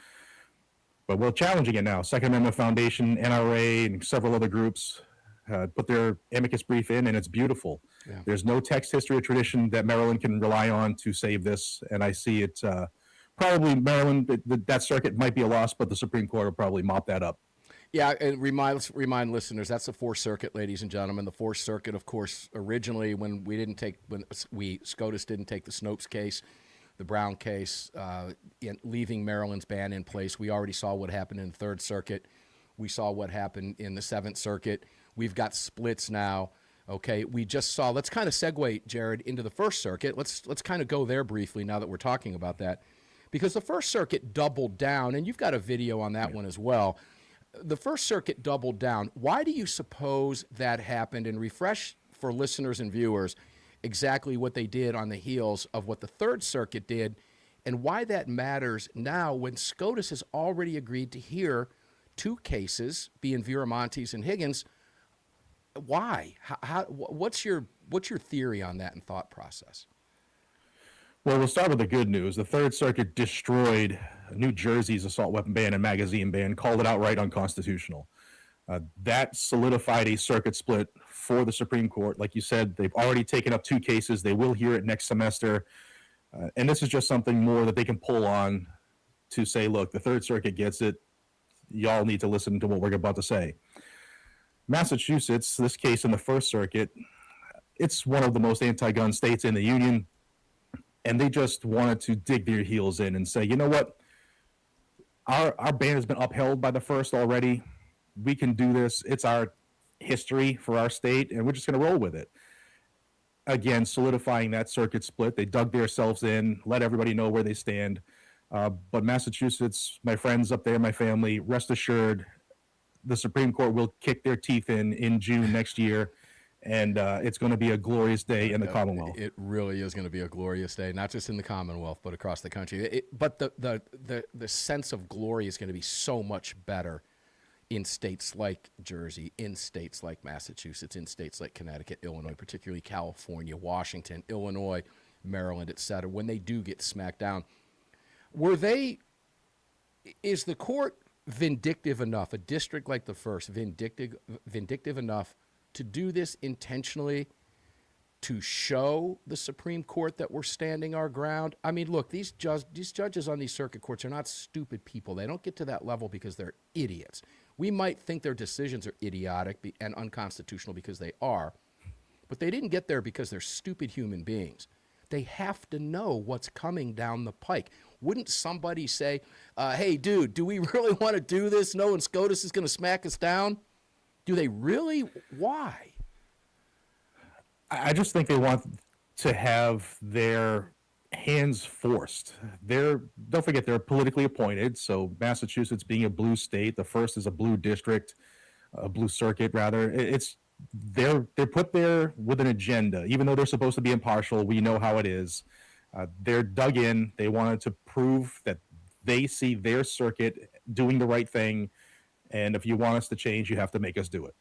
But we're challenging it now. Second Amendment Foundation, NRA, and several other groups put their amicus brief in, and it's beautiful. Yeah. There's no text, history, or tradition that Maryland can rely on to save this, and I see it probably Maryland, that circuit might be a loss, but the Supreme Court will probably mop that up. Yeah, and remind listeners, that's the Fourth Circuit, ladies and gentlemen. The Fourth Circuit, of course, originally when SCOTUS didn't take the Snopes case, the Brown case, leaving Maryland's ban in place. We already saw what happened in the Third Circuit. We saw what happened in the Seventh Circuit. We've got splits now. Okay, we just saw. Let's kind of segue, Jared, into the First Circuit. Let's kind of go there briefly now that we're talking about that, because the First Circuit doubled down, and you've got a video on that one as well. The First Circuit doubled down. Why do you suppose that happened? And refresh for listeners and viewers exactly what they did on the heels of what the Third Circuit did, and why that matters now when SCOTUS has already agreed to hear two cases, being Viramontes and Higgins. Why? What's your theory on that and thought process? Well, we'll start with the good news. The Third Circuit destroyed New Jersey's assault weapon ban and magazine ban, called it outright unconstitutional. That solidified a circuit split for the Supreme Court. Like you said, they've already taken up two cases. They will hear it next semester. And this is just something more that they can pull on to say, look, the Third Circuit gets it. Y'all need to listen to what we're about to say. Massachusetts, this case in the First Circuit, it's one of the most anti-gun states in the Union. And they just wanted to dig their heels in and say, you know what? Our ban has been upheld by the First already. We can do this. It's our history for our state, and we're just going to roll with it. Again, solidifying that circuit split. They dug themselves in, let everybody know where they stand. But Massachusetts, my friends up there, my family, rest assured, the Supreme Court will kick their teeth in June next year. And it's going to be a glorious day in the Commonwealth. It really is going to be a glorious day, not just in the Commonwealth, but across the country. But the sense of glory is going to be so much better in states like Jersey, in states like Massachusetts, in states like Connecticut, Illinois, particularly California, Washington, Illinois, Maryland, et cetera, when they do get smacked down. Is the court vindictive enough, a district like the First, vindictive enough to do this intentionally, to show the Supreme Court that we're standing our ground? I mean, look, these judges on these circuit courts are not stupid people. They don't get to that level because they're idiots. We might think their decisions are idiotic and unconstitutional because they are, but they didn't get there because they're stupid human beings. They have to know what's coming down the pike. Wouldn't somebody say, hey, dude, do we really want to do this knowing SCOTUS is going to smack us down? Do they really? Why? I just think they want to have their hands forced. Don't forget, they're politically appointed. So Massachusetts being a blue state, the First is a blue district, a blue circuit rather. They're put there with an agenda. Even though they're supposed to be impartial, we know how it is. They're dug in. They wanted to prove that they see their circuit doing the right thing. And if you want us to change, you have to make us do it.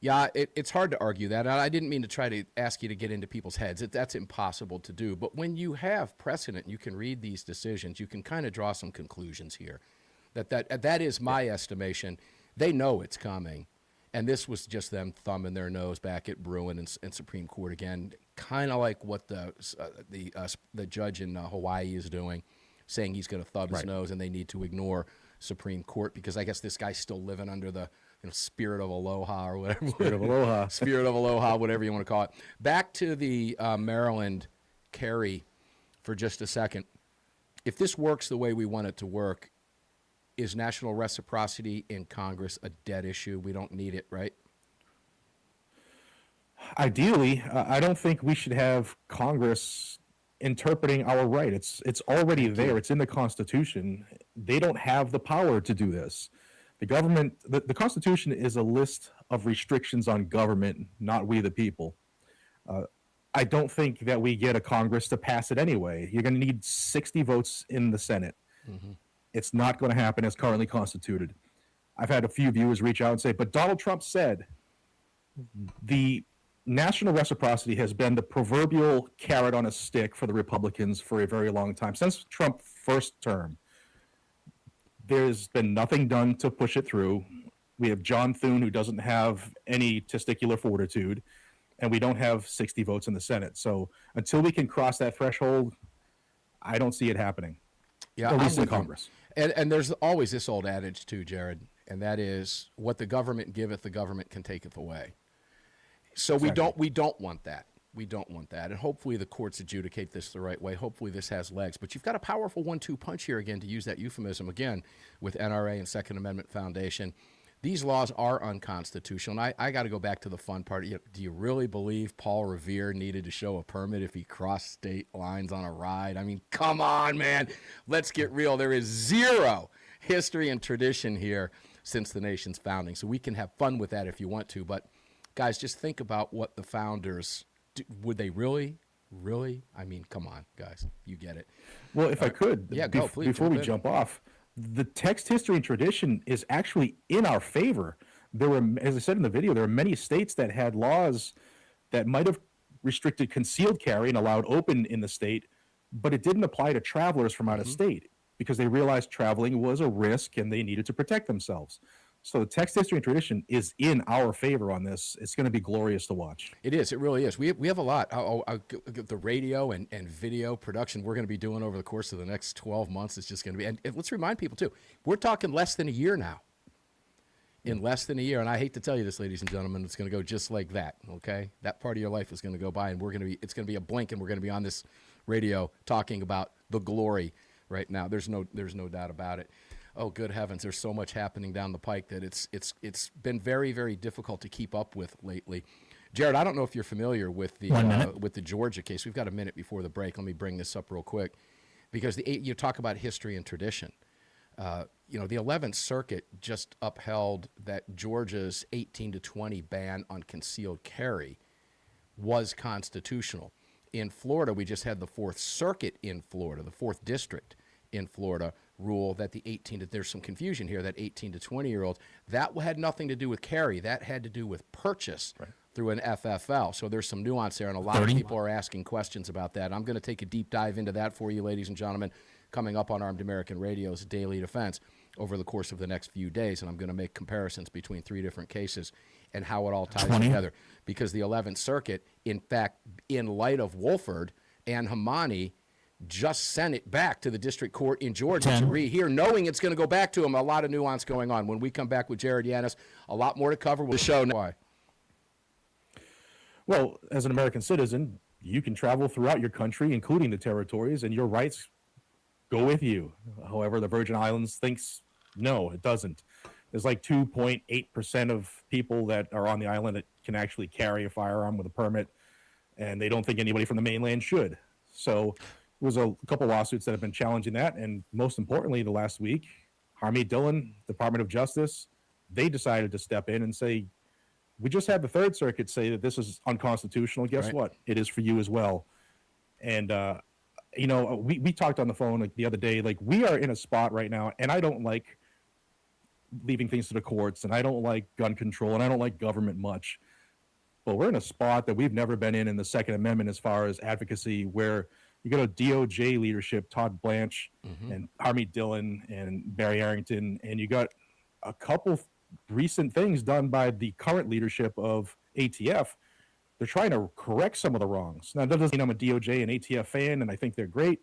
Yeah, it's hard to argue that. I didn't mean to try to ask you to get into people's heads. That's impossible to do. But when you have precedent, you can read these decisions. You can kind of draw some conclusions here. That is my estimation. They know it's coming. And this was just them thumbing their nose back at Bruin and Supreme Court again, kind of like what the judge in Hawaii is doing, saying he's going to thumb his nose and they need to ignore Supreme Court because I guess this guy's still living under the spirit of aloha or whatever. Spirit of aloha. Spirit of aloha, whatever you want to call it. Back to the Maryland carry for just a second. If this works the way we want it to work, is national reciprocity in Congress a dead issue? We don't need it, right? Ideally, I don't think we should have Congress interpreting our right. It's already there. It's in the Constitution. They don't have the power to do this. The government, the Constitution is a list of restrictions on government, not we the people. I don't think that we get a Congress to pass it anyway. You're going to need 60 votes in the Senate. Mm-hmm. It's not going to happen as currently constituted. I've had a few viewers reach out and say, but Donald Trump said the national reciprocity has been the proverbial carrot on a stick for the Republicans for a very long time. Since Trump's first term, there's been nothing done to push it through. We have John Thune, who doesn't have any testicular fortitude, and we don't have 60 votes in the Senate. So until we can cross that threshold, I don't see it happening. Yeah, at least I'm in with you. Congress. And there's always this old adage too, Jared, and that is, what the government giveth, the government can taketh away. So Exactly. we don't want that. We don't want that. And hopefully the courts adjudicate this the right way. Hopefully this has legs. But you've got a powerful 1-2 punch here, again, to use that euphemism again, with NRA and Second Amendment Foundation. These laws are unconstitutional. And I got to go back to the fun part. Do you really believe Paul Revere needed to show a permit if he crossed state lines on a ride? I mean, come on, man. Let's get real. There is zero history and tradition here since the nation's founding. So we can have fun with that if you want to. But, guys, just think about what the founders would they really? I mean, come on, guys. You get it. Well, if I could, yeah, go, please, before we jump in. jump off, the text, history, and tradition is actually in our favor. There were, as I said in the video, there are many states that had laws that might have restricted concealed carry and allowed open in the state, but it didn't apply to travelers from out of state because they realized traveling was a risk and they needed to protect themselves. So the text, history, and tradition is in our favor on this. It's going to be glorious to watch. It is. It really is. We have a lot. The radio and video production we're going to be doing over the course of the next 12 months is just going to be. And let's remind people, too, we're talking less than a year now. In less than a year. And I hate to tell you this, ladies and gentlemen, it's going to go just like that, okay? That part of your life is going to go by, and it's going to be a blink, and we're going to be on this radio talking about the glory right now. There's no doubt about it. Oh, good heavens, there's so much happening down the pike that it's been very, very difficult to keep up with lately. Jared, I don't know if you're familiar with the Georgia case. We've got a minute before the break. Let me bring this up real quick, because you talk about history and tradition. The 11th Circuit just upheld that Georgia's 18 to 20 ban on concealed carry was constitutional. In Florida, we just had the 4th Circuit in Florida, the 4th District in Florida, rule that there's some confusion here, that 18 to 20-year-olds, that had nothing to do with carry. That had to do with purchase through an FFL. So there's some nuance there, and a lot of people are asking questions about that. I'm going to take a deep dive into that for you, ladies and gentlemen, coming up on Armed American Radio's Daily Defense over the course of the next few days, and I'm going to make comparisons between 3 different cases and how it all ties together. Because the 11th Circuit, in fact, in light of Wolford and Hamani, just sent it back to the district court in Georgia to rehear, knowing it's going to go back to him. A lot of nuance going on. When we come back with Jared Yanis, a lot more to cover with the show. Why? Well, as an American citizen, you can travel throughout your country, including the territories, and your rights go with you. However, the Virgin Islands thinks, no, it doesn't. There's like 2.8% of people that are on the island that can actually carry a firearm with a permit, and they don't think anybody from the mainland should. So there was a couple lawsuits that have been challenging that, and most importantly, the last week, Harmeet Dillon, Department of Justice, they decided to step in and say, we just had the 3rd Circuit say that this is unconstitutional. Guess what? It is for you as well. And, we talked on the phone like the other day, like we are in a spot right now, and I don't like leaving things to the courts, and I don't like gun control, and I don't like government much. But we're in a spot that we've never been in the Second Amendment as far as advocacy, where you got a DOJ leadership, Todd Blanche and Harmeet Dillon and Barry Arrington, and you got a couple recent things done by the current leadership of ATF. They're trying to correct some of the wrongs. Now, that doesn't mean I'm a DOJ and ATF fan, and I think they're great.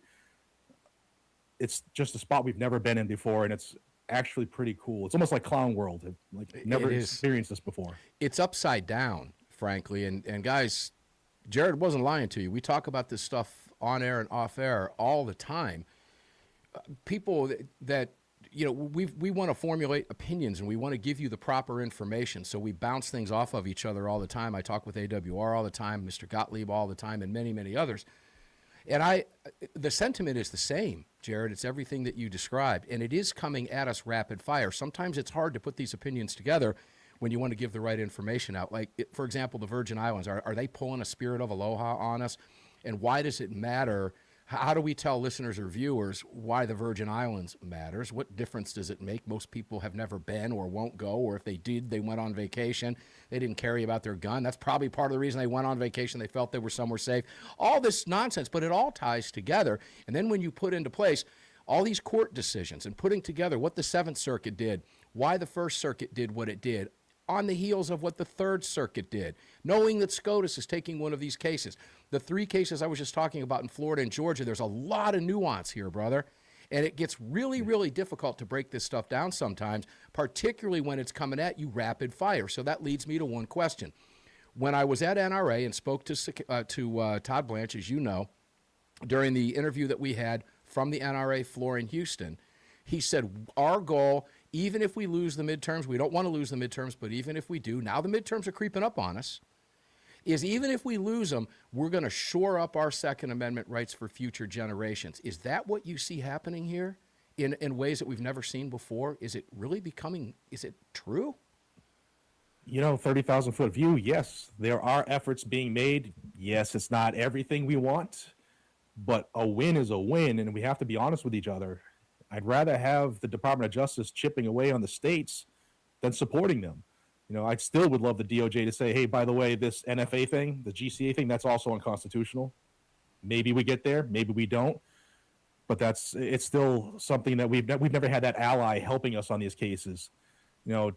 It's just a spot we've never been in before, and it's actually pretty cool. It's almost like Clown World. Like never experienced this before. It's upside down, frankly. And guys, Jared wasn't lying to you. We talk about this stuff on air and off air all the time. People that we want to formulate opinions, and we want to give you the proper information. So we bounce things off of each other all the time. I talk with AWR all the time, Mr. Gottlieb all the time, and many, many others. And the sentiment is the same, Jared. It's everything that you described, and it is coming at us rapid fire. Sometimes it's hard to put these opinions together when you want to give the right information out. Like, for example, the Virgin Islands, are they pulling a spirit of aloha on us? And why does it matter How do we tell listeners or viewers why the Virgin Islands matters? What difference does it make? Most people have never been or won't go, or if they did, they went on vacation. They didn't carry about their gun. That's probably part of the reason they went on vacation. They felt they were somewhere safe. All this nonsense, but it all ties together. And then when you put into place all these court decisions and putting together what the Seventh Circuit did, why the First Circuit did what it did, on the heels of what the Third Circuit did, knowing that SCOTUS is taking one of these cases. The 3 cases I was just talking about in Florida and Georgia, there's a lot of nuance here, brother. And it gets really, really difficult to break this stuff down sometimes, particularly when it's coming at you rapid fire. So that leads me to one question. When I was at NRA and spoke to Todd Blanche, as you know, during the interview that we had from the NRA floor in Houston, he said, our goal, even if we lose the midterms, we don't want to lose the midterms, but even if we do, now the midterms are creeping up on us, is even if we lose them, we're going to shore up our Second Amendment rights for future generations. Is that what you see happening here in ways that we've never seen before? Is it really becoming, is it true? 30,000-foot view, yes, there are efforts being made. Yes, it's not everything we want, but a win is a win, and we have to be honest with each other. I'd rather have the Department of Justice chipping away on the states than supporting them. I still would love the DOJ to say, hey, by the way, this NFA thing, the GCA thing, that's also unconstitutional. Maybe we get there, maybe we don't. But it's still something that we've never had that ally helping us on these cases. I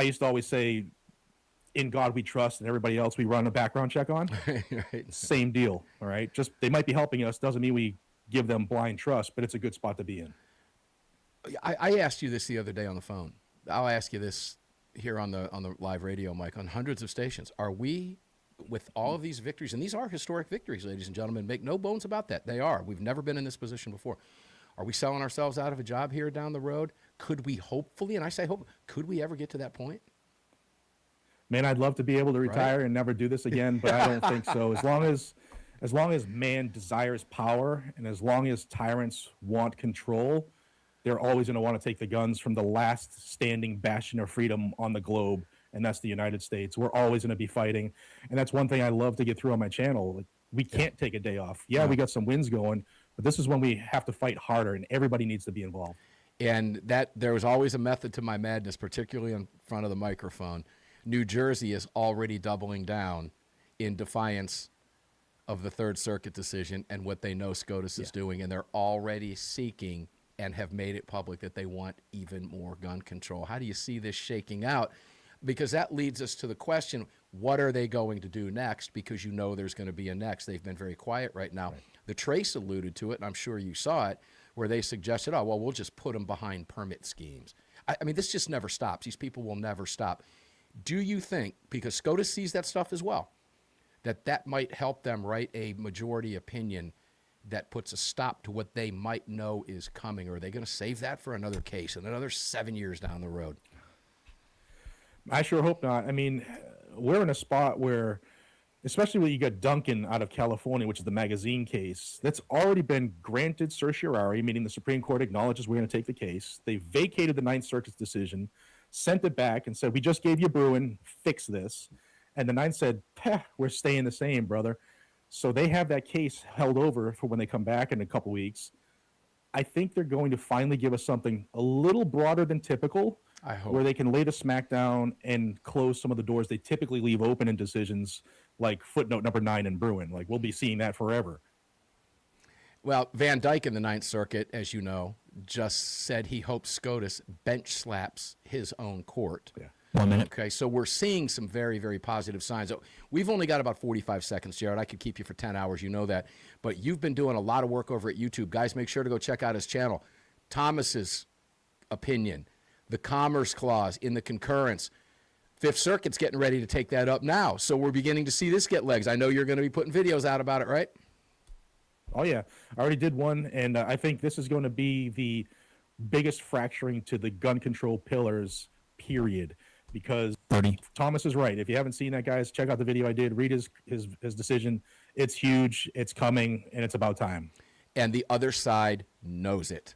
used to always say, in God we trust, and everybody else we run a background check on. Right. Same deal, all right? Just they might be helping us, doesn't mean we give them blind trust, but it's a good spot to be in. I asked you this the other day on the phone. I'll ask you this here on the live radio, Mike, on hundreds of stations. Are we, with all of these victories, and these are historic victories, ladies and gentlemen, make no bones about that. They are. We've never been in this position before. Are we selling ourselves out of a job here down the road? Could we hopefully, and I say hope, could we ever get to that point? Man, I'd love to be able to retire and never do this again, but I don't think so. As long as man desires power, and as long as tyrants want control, they're always going to want to take the guns from the last standing bastion of freedom on the globe, and that's the United States. We're always going to be fighting, and that's one thing I love to get through on my channel. Like, we can't take a day off. Yeah, we got some wins going, but this is when we have to fight harder, and everybody needs to be involved. And that there was always a method to my madness, particularly in front of the microphone. New Jersey is already doubling down in defiance of the Third Circuit decision and what they know SCOTUS is doing, and they're already seeking and have made it public that they want even more gun control. How do you see this shaking out? Because that leads us to the question, what are they going to do next? Because there's going to be a next. They've been very quiet right now. Right. The Trace alluded to it, and I'm sure you saw it, where they suggested, we'll just put them behind permit schemes. I mean, this just never stops. These people will never stop. Do you think, because SCOTUS sees that stuff as well, that might help them write a majority opinion that puts a stop to what they might know is coming? Or are they going to save that for another case and another 7 years down the road? I sure hope not. I mean, we're in a spot where, especially when you got Duncan out of California, which is the magazine case, that's already been granted certiorari, meaning the Supreme Court acknowledges we're going to take the case. They vacated the Ninth Circuit's decision, sent it back and said, we just gave you Bruin, fix this. And the Ninth said, we're staying the same, brother. So they have that case held over for when they come back in a couple weeks. I think they're going to finally give us something a little broader than typical, I hope, where they can lay the smack down and close some of the doors they typically leave open in decisions, like footnote number 9 in Bruin. Like, we'll be seeing that forever. Well, Van Dyke in the Ninth Circuit, as you know, just said he hopes SCOTUS bench slaps his own court. Yeah. 1 minute. Okay, so we're seeing some very, very positive signs. We've only got about 45 seconds, Jared. I could keep you for 10 hours, you know that. But you've been doing a lot of work over at YouTube. Guys, make sure to go check out his channel. Thomas's opinion, the Commerce Clause in the concurrence. Fifth Circuit's getting ready to take that up now. So we're beginning to see this get legs. I know you're going to be putting videos out about it, right? Oh, yeah. I already did one, and I think this is going to be the biggest fracturing to the gun control pillars, period. Because 30. Thomas is right. If you haven't seen that, guys, check out the video I did. Read his decision. It's huge. It's coming, and it's about time. And the other side knows it.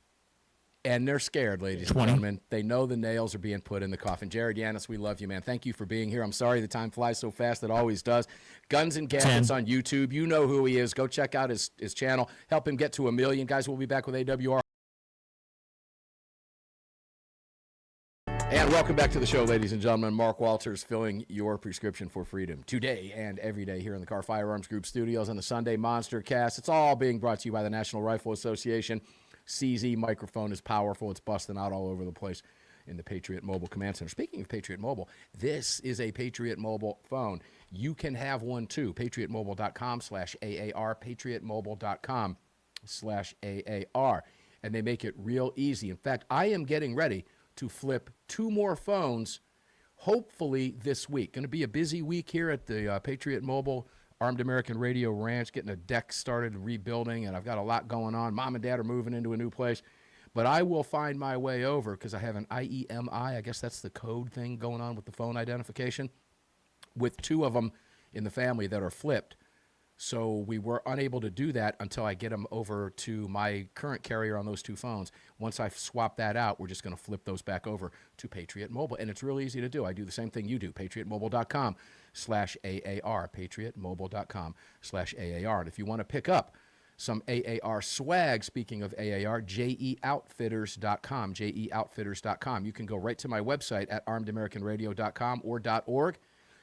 And they're scared, ladies 20. and gentlemen. They know the nails are being put in the coffin. Jared Yanis, we love you, man. Thank you for being here. I'm sorry the time flies so fast. It always does. Guns and Gadgets 10. on YouTube. You know who he is. Go check out his channel. Help him get to 1 million. Guys, we'll be back with AWR. And welcome back to the show, ladies and gentlemen. Mark Walters filling your prescription for freedom today and every day here in the Car Firearms Group studios on the Sunday Monstercast. It's all being brought to you by the National Rifle Association. CZ microphone is powerful. It's busting out all over the place in the Patriot Mobile Command Center. Speaking of Patriot Mobile, this is a Patriot Mobile phone. You can have one too. PatriotMobile.com/AAR. PatriotMobile.com/AAR. And they make it real easy. In fact, I am getting ready to flip 2 more phones, hopefully this week. Going to be a busy week here at the Patriot Mobile Armed American Radio Ranch, getting a deck started, rebuilding, and I've got a lot going on. Mom and Dad are moving into a new place. But I will find my way over because I have an IEMI, I guess that's the code thing going on with the phone identification, with 2 of them in the family that are flipped. So we were unable to do that until I get them over to my current carrier on those 2 phones. Once I swap that out, we're just going to flip those back over to Patriot Mobile. And it's real easy to do. I do the same thing you do, PatriotMobile.com/AAR, PatriotMobile.com/AAR. And if you want to pick up some AAR swag, speaking of AAR, JEOutfitters.com, JEOutfitters.com. You can go right to my website at armedamericanradio.com or .org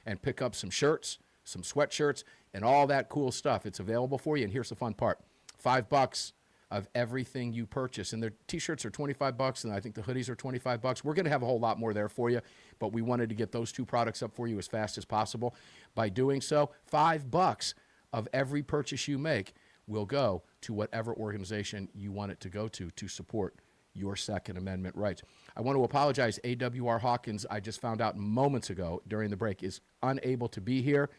and pick up some shirts, some sweatshirts, and all that cool stuff. It's available for you. And here's the fun part. $5 of everything you purchase. And their T-shirts are $25, and I think the hoodies are $25. We're going to have a whole lot more there for you, but we wanted to get those 2 products up for you as fast as possible. By doing so, $5 of every purchase you make will go to whatever organization you want it to go to support your Second Amendment rights. I want to apologize. AWR Hawkins, I just found out moments ago during the break, is unable to be here.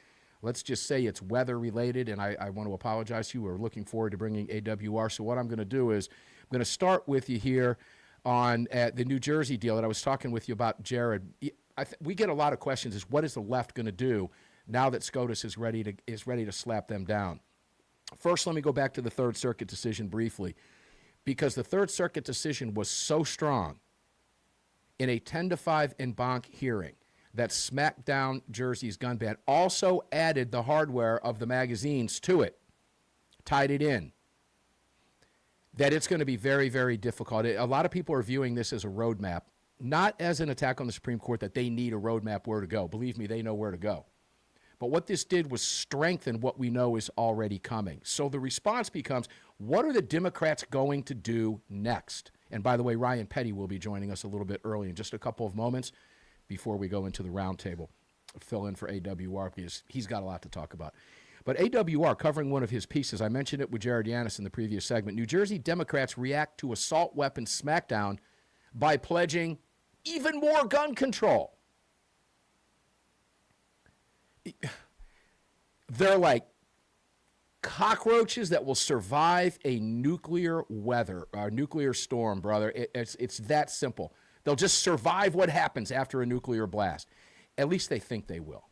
Let's just say it's weather related, and I want to apologize to you. We're looking forward to bringing AWR. So what I'm going to do is I'm going to start with you here on the New Jersey deal that I was talking with you about, Jared. We get a lot of questions is what is the left going to do now that SCOTUS is ready to slap them down? First, let me go back to the Third Circuit decision briefly, because the Third Circuit decision was so strong in a 10-5 en banc hearing that smacked down Jersey's gun ban, also added the hardware of the magazines to it, tied it in, that it's going to be very, very difficult. A lot of people are viewing this as a roadmap, not as an attack on the Supreme Court that they need a roadmap where to go. Believe me, they know where to go. But what this did was strengthen what we know is already coming. So the response becomes, what are the Democrats going to do next? And by the way, Ryan Petty will be joining us a little bit early in just a couple of moments before we go into the roundtable. Fill in for AWR because he's got a lot to talk about. But AWR, covering one of his pieces, I mentioned it with Jared Yanis in the previous segment, New Jersey Democrats react to assault weapons smackdown by pledging even more gun control. They're like cockroaches that will survive a nuclear storm, brother. It's that simple. They'll just survive what happens after a nuclear blast. At least they think they will.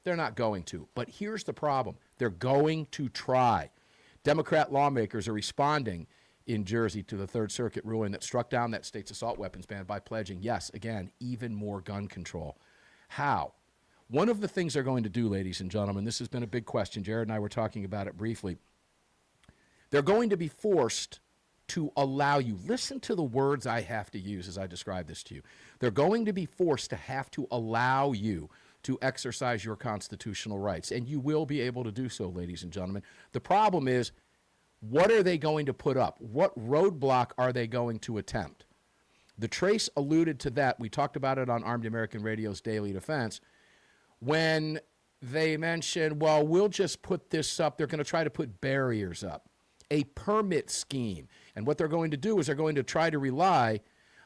They're not going to. But here's the problem. They're going to try. Democrat lawmakers are responding in Jersey to the Third Circuit ruling that struck down that state's assault weapons ban by pledging, yes, again, even more gun control. How? One of the things they're going to do, ladies and gentlemen, this has been a big question. Jared and I were talking about it briefly. They're going to be forced to allow you, listen to the words I have to use as I describe this to you. They're going to be forced to have to allow you to exercise your constitutional rights, and you will be able to do so, ladies and gentlemen. The problem is, what are they going to put up? What roadblock are they going to attempt? The Trace alluded to that. We talked about it on Armed American Radio's Daily Defense when they mentioned, well, we'll just put this up. They're going to try to put barriers up, a permit scheme. And what they're going to do is they're going to try to rely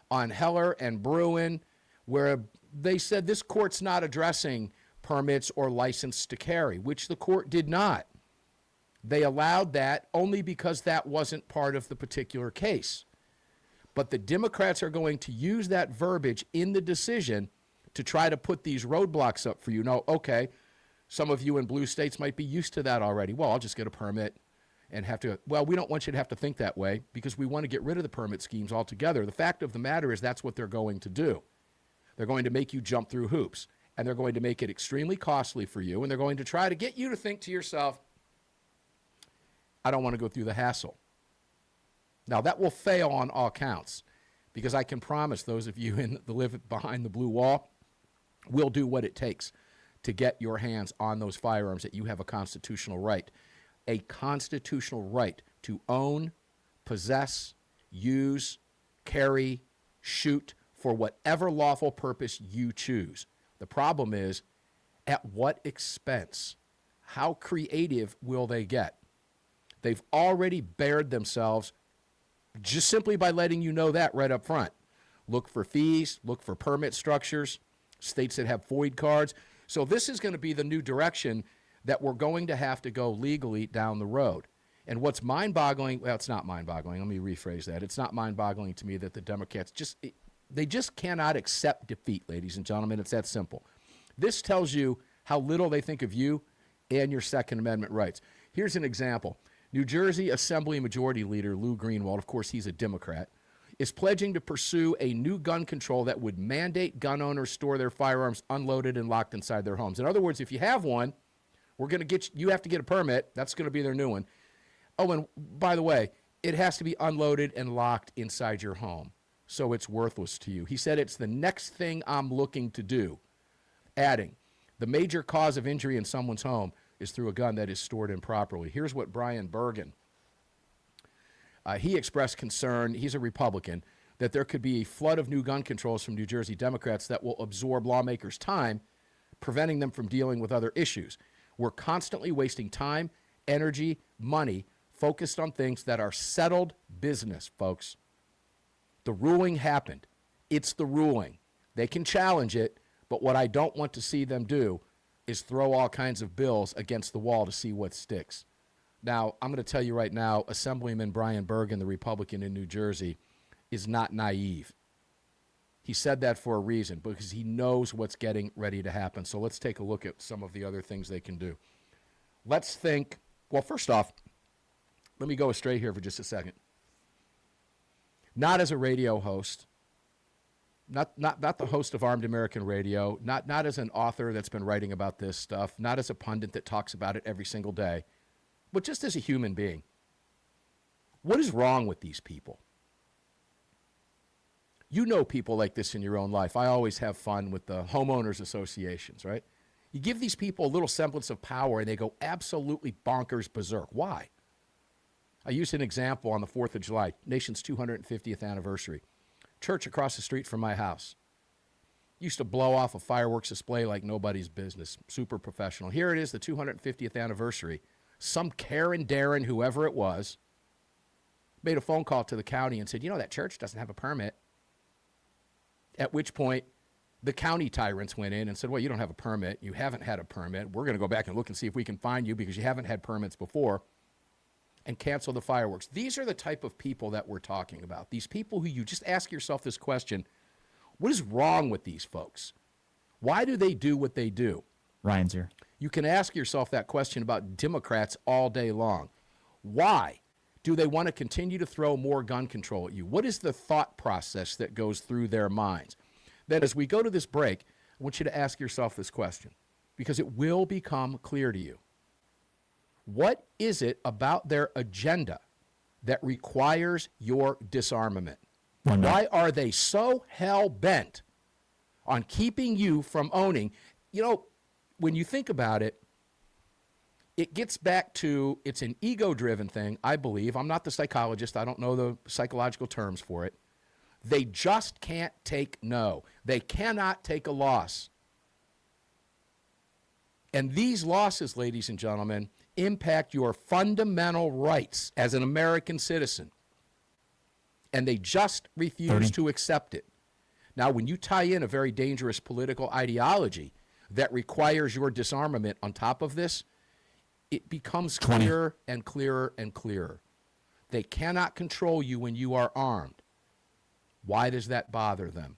on Heller and Bruin, where they said this court's not addressing permits or license to carry, which the court did not. They allowed that only because that wasn't part of the particular case. But the Democrats are going to use that verbiage in the decision to try to put these roadblocks up for you. Now, okay, some of you in blue states might be used to that already. Well, I'll just get a permit and have to, well, we don't want you to have to think that way because we want to get rid of the permit schemes altogether. The fact of the matter is that's what they're going to do. They're going to make you jump through hoops, and they're going to make it extremely costly for you, and they're going to try to get you to think to yourself, I don't want to go through the hassle. Now, that will fail on all counts because I can promise those of you that live behind the blue wall will do what it takes to get your hands on those firearms that you have a constitutional right to own, possess, use, carry, shoot for whatever lawful purpose you choose. The problem is, at what expense? How creative will they get? They've already bared themselves just simply by letting you know that right up front. Look for fees, look for permit structures, states that have FOID cards. So this is going to be the new direction that we're going to have to go legally down the road. And what's mind-boggling, well, it's not mind-boggling. Let me rephrase that. It's not mind-boggling to me that the Democrats they just cannot accept defeat, ladies and gentlemen. It's that simple. This tells you how little they think of you and your Second Amendment rights. Here's an example. New Jersey Assembly Majority Leader Lou Greenwald, of course he's a Democrat, is pledging to pursue a new gun control that would mandate gun owners store their firearms unloaded and locked inside their homes. In other words, if you have one, we're going to get you have to get a permit. That's going to be their new one. Oh, and by the way, it has to be unloaded and locked inside your home, so it's worthless to you. He said it's the next thing I'm looking to do, adding, the major cause of injury in someone's home is through a gun that is stored improperly. Here's what Brian Bergen, he expressed concern, he's a Republican, that there could be a flood of new gun controls from New Jersey Democrats that will absorb lawmakers' time, preventing them from dealing with other issues. We're constantly wasting time, energy, money, focused on things that are settled business, folks. The ruling happened. It's the ruling. They can challenge it, but what I don't want to see them do is throw all kinds of bills against the wall to see what sticks. Now, I'm going to tell you right now, Assemblyman Brian Bergen, the Republican in New Jersey, is not naive. He said that for a reason, because he knows what's getting ready to happen. So let's take a look at some of the other things they can do. Let's think, well, first off, let me go astray here for just a second. Not as a radio host, not the host of Armed American Radio, not as an author that's been writing about this stuff, not as a pundit that talks about it every single day, but just as a human being. What is wrong with these people? You know people like this in your own life. I always have fun with the homeowners associations, right? You give these people a little semblance of power and they go absolutely bonkers berserk. Why? I used an example on the 4th of July, nation's 250th anniversary. Church across the street from my house. Used to blow off a fireworks display like nobody's business. Super professional. Here it is, the 250th anniversary. Some Karen, Darren, whoever it was, made a phone call to the county and said, you know, that church doesn't have a permit. At which point, the county tyrants went in and said, well, you don't have a permit. You haven't had a permit. We're going to go back and look and see if we can find you because you haven't had permits before, and cancel the fireworks. These are the type of people that we're talking about. These people who you just ask yourself this question, what is wrong with these folks? Why do they do what they do? Ryan's here. You can ask yourself that question about Democrats all day long. Why do they want to continue to throw more gun control at you? What is the thought process that goes through their minds? Then as we go to this break, I want you to ask yourself this question because it will become clear to you. What is it about their agenda that requires your disarmament? Why are they so hell-bent on keeping you from owning? You know, when you think about it, it gets back to, it's an ego-driven thing, I believe. I'm not the psychologist. I don't know the psychological terms for it. They just can't take no. They cannot take a loss. And these losses, ladies and gentlemen, impact your fundamental rights as an American citizen. And they just refuse to accept it. Now, when you tie in a very dangerous political ideology that requires your disarmament on top of this, it becomes clearer and clearer and clearer. They cannot control you when you are armed. Why does that bother them?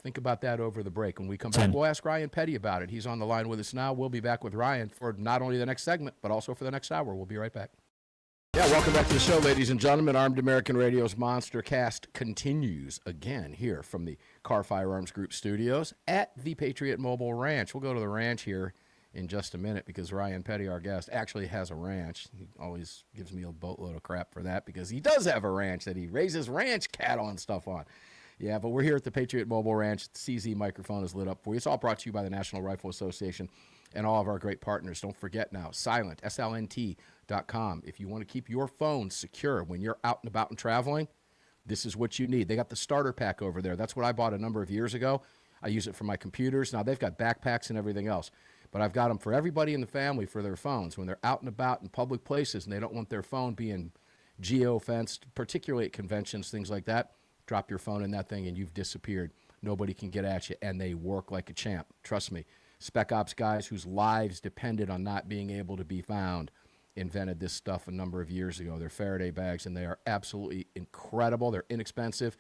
Think about that over the break. When we come back, we'll ask Ryan Petty about it. He's on the line with us now. We'll be back with Ryan for not only the next segment, but also for the next hour. We'll be right back. Yeah, welcome back to the show, ladies and gentlemen. Armed American Radio's Monstercast continues again here from the Car Firearms Group studios at the Patriot Mobile Ranch. We'll go to the ranch here in just a minute because Ryan Petty, our guest, actually has a ranch. He always gives me a boatload of crap for that because he does have a ranch that he raises ranch cattle and stuff on. Yeah, but we're here at the Patriot Mobile Ranch. The CZ microphone is lit up for you. It's all brought to you by the National Rifle Association and all of our great partners. Don't forget now, Silent, SLNT.com. If you want to keep your phone secure when you're out and about and traveling, this is what you need. They got the starter pack over there. That's what I bought a number of years ago. I use it for my computers. Now, they've got backpacks and everything else. But I've got them for everybody in the family for their phones. When they're out and about in public places and they don't want their phone being geo-fenced, particularly at conventions, things like that, drop your phone in that thing and you've disappeared. Nobody can get at you, and they work like a champ. Trust me. Spec Ops guys whose lives depended on not being able to be found invented this stuff a number of years ago. They're Faraday bags, and they are absolutely incredible. They're inexpensive.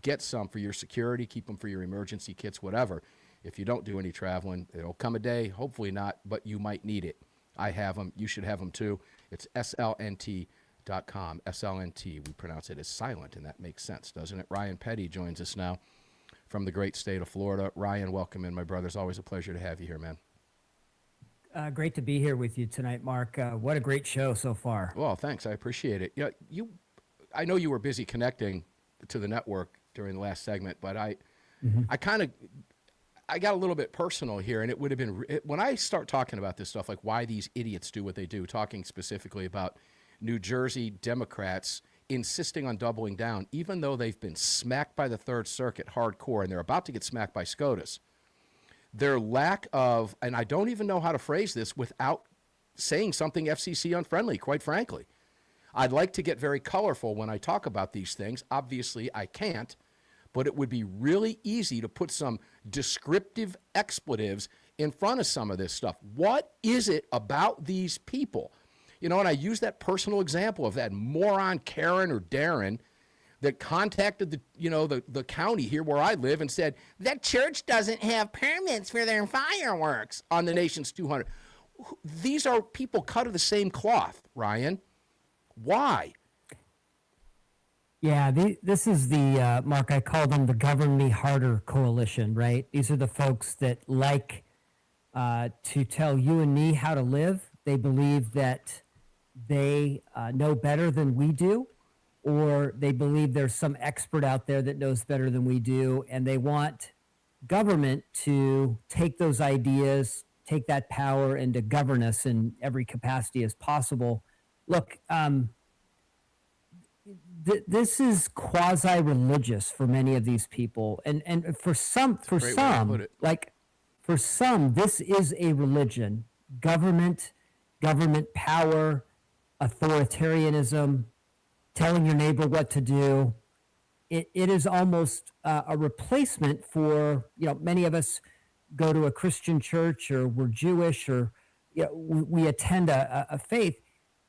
Get some for your security. Keep them for your emergency kits, whatever. If you don't do any traveling, it'll come a day, hopefully not, but you might need it. I have them. You should have them too. It's SLNT.com. SLNT. We pronounce it as silent, and that makes sense, doesn't it? Ryan Petty joins us now from the great state of Florida. Ryan, welcome in, my brother. It's always a pleasure to have you here, man. Great to be here with you tonight, Mark. What a great show so far. Well, thanks. I appreciate it. I know you were busy connecting to the network during the last segment, but I got a little bit personal here, and it would have been when I start talking about this stuff, like why these idiots do what they do, talking specifically about New Jersey Democrats insisting on doubling down, even though they've been smacked by the Third Circuit hardcore, and they're about to get smacked by SCOTUS. Their lack of, and I don't even know how to phrase this without saying something FCC unfriendly, quite frankly. I'd like to get very colorful when I talk about these things. Obviously, I can't, but it would be really easy to put some descriptive expletives in front of some of this stuff. What is it about these people? You know, and I use that personal example of that moron Karen or Darren that contacted the county here where I live and said, that church doesn't have permits for their fireworks on the nation's 200. These are people cut of the same cloth, Ryan. Why? Yeah, this is the, Mark, I call them the Govern Me Harder coalition, right? These are the folks that like to tell you and me how to live. They believe that they know better than we do, or they believe there's some expert out there that knows better than we do, and they want government to take those ideas, take that power, and to govern us in every capacity as possible. Look, this is quasi-religious for many of these people, and for some, this is a religion. Government power, authoritarianism, telling your neighbor what to do. It is almost a replacement for, many of us go to a Christian church, or we're Jewish, or we attend a faith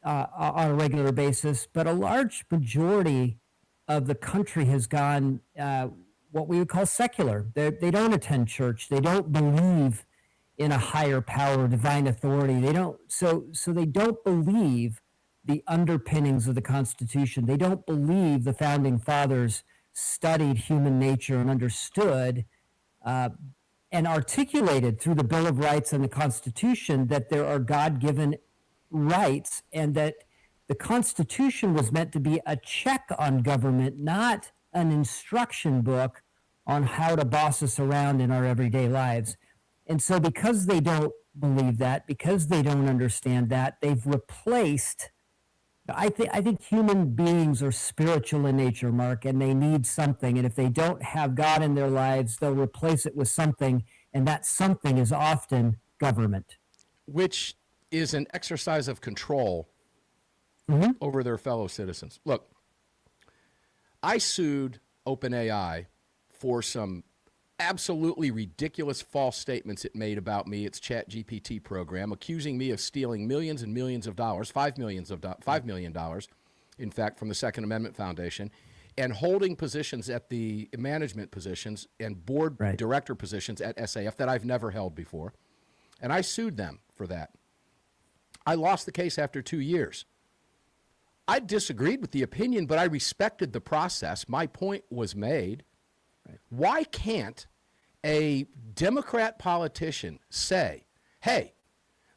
on a regular basis, but a large majority of the country has gone what we would call secular. They don't attend church. They don't believe in a higher power, divine authority. They don't. So they don't believe the underpinnings of the Constitution. They don't believe the founding fathers studied human nature and understood and articulated through the Bill of Rights and the Constitution that there are God-given rights, and that the Constitution was meant to be a check on government, not an instruction book on how to boss us around in our everyday lives. And so because they don't believe that, because they don't understand that, they've replaced, I think human beings are spiritual in nature, Mark, and they need something. And if they don't have God in their lives, they'll replace it with something, and that something is often government. Which is an exercise of control over their fellow citizens. Look, I sued OpenAI for some absolutely ridiculous false statements it made about me, its ChatGPT program, accusing me of stealing millions and millions of dollars, $5 million, in fact, from the Second Amendment Foundation, and holding positions at the management positions and board director positions at SAF that I've never held before. And I sued them for that. I lost the case after 2 years. I disagreed with the opinion, but I respected the process. My point was made. Right. Why can't a Democrat politician say, hey,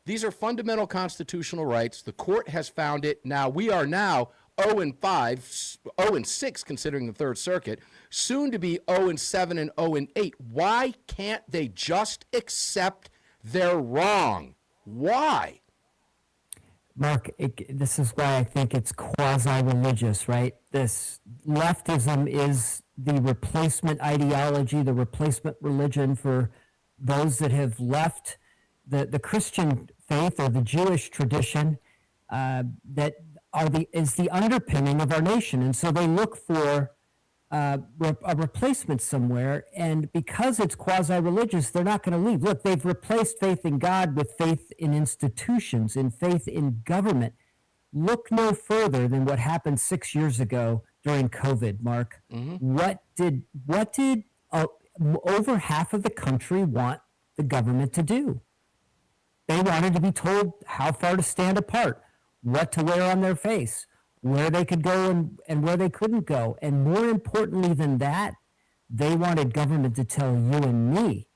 these are fundamental constitutional rights. The court has found it. Now, we are now 0-5, 0-6 considering the Third Circuit, soon to be 0-7 and 0-8. Why can't they just accept they're wrong? Why? Mark, this is why I think it's quasi-religious, right? This leftism is the replacement ideology, the replacement religion for those that have left the Christian faith or the Jewish tradition that is the underpinning of our nation. And so they look for a replacement somewhere, and because it's quasi-religious, they're not going to leave. Look, they've replaced faith in God with faith in institutions and faith in government. Look no further than what happened 6 years ago during COVID, Mark. Mm-hmm. What did over half of the country want the government to do? They wanted to be told how far to stand apart, what to wear on their face, where they could go and where they couldn't go. And more importantly than that, they wanted government to tell you and me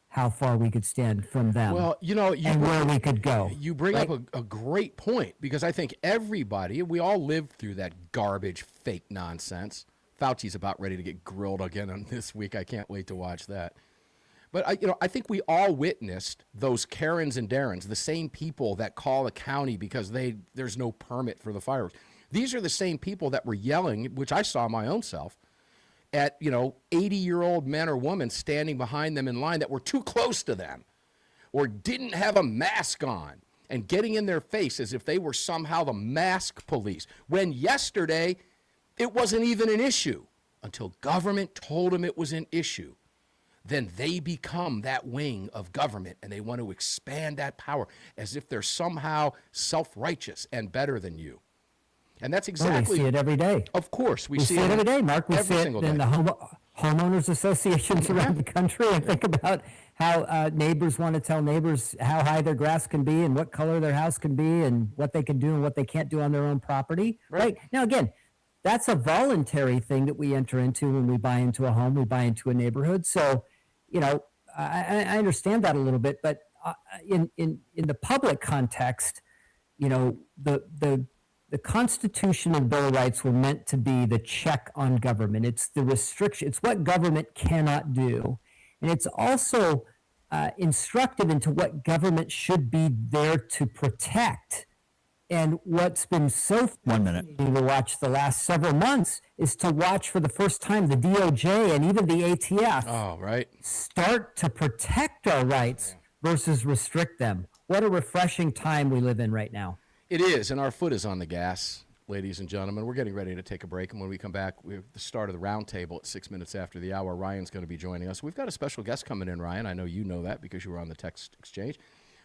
how far we could stand from them. Well, and where we could go. You bring up a great point, because I think everybody, we all lived through that garbage, fake nonsense. Fauci's about ready to get grilled again on this week. I can't wait to watch that. But I think we all witnessed those Karens and Darrens, the same people that call a county because there's no permit for the fireworks. These are the same people that were yelling, which I saw my own self, at 80-year-old men or women standing behind them in line that were too close to them, or didn't have a mask on, and getting in their face as if they were somehow the mask police. When yesterday it wasn't even an issue until government told them it was an issue. Then they become that wing of government, and they want to expand that power as if they're somehow self-righteous and better than you. And that's exactly. We see it every day. Of course, we see it every day, Mark. We every see it single in day. the homeowners associations around the country. And think about how neighbors want to tell neighbors how high their grass can be and what color their house can be and what they can do and what they can't do on their own property. Right. Now, again, that's a voluntary thing that we enter into when we buy into a home, we buy into a neighborhood. So, I understand that a little bit, but in the public context, the Constitution and Bill of Rights were meant to be the check on government. It's the restriction. It's what government cannot do. And it's also instructive into what government should be there to protect. And what's been so fascinating to watch the last several months is to watch for the first time the DOJ and even the ATF start to protect our rights versus restrict them. What a refreshing time we live in right now. It is, and our foot is on the gas, ladies and gentlemen. We're getting ready to take a break, and when we come back, we have the start of the roundtable at 6 minutes after the hour. Ryan's going to be joining us. We've got a special guest coming in, Ryan. I know you know that because you were on the text exchange.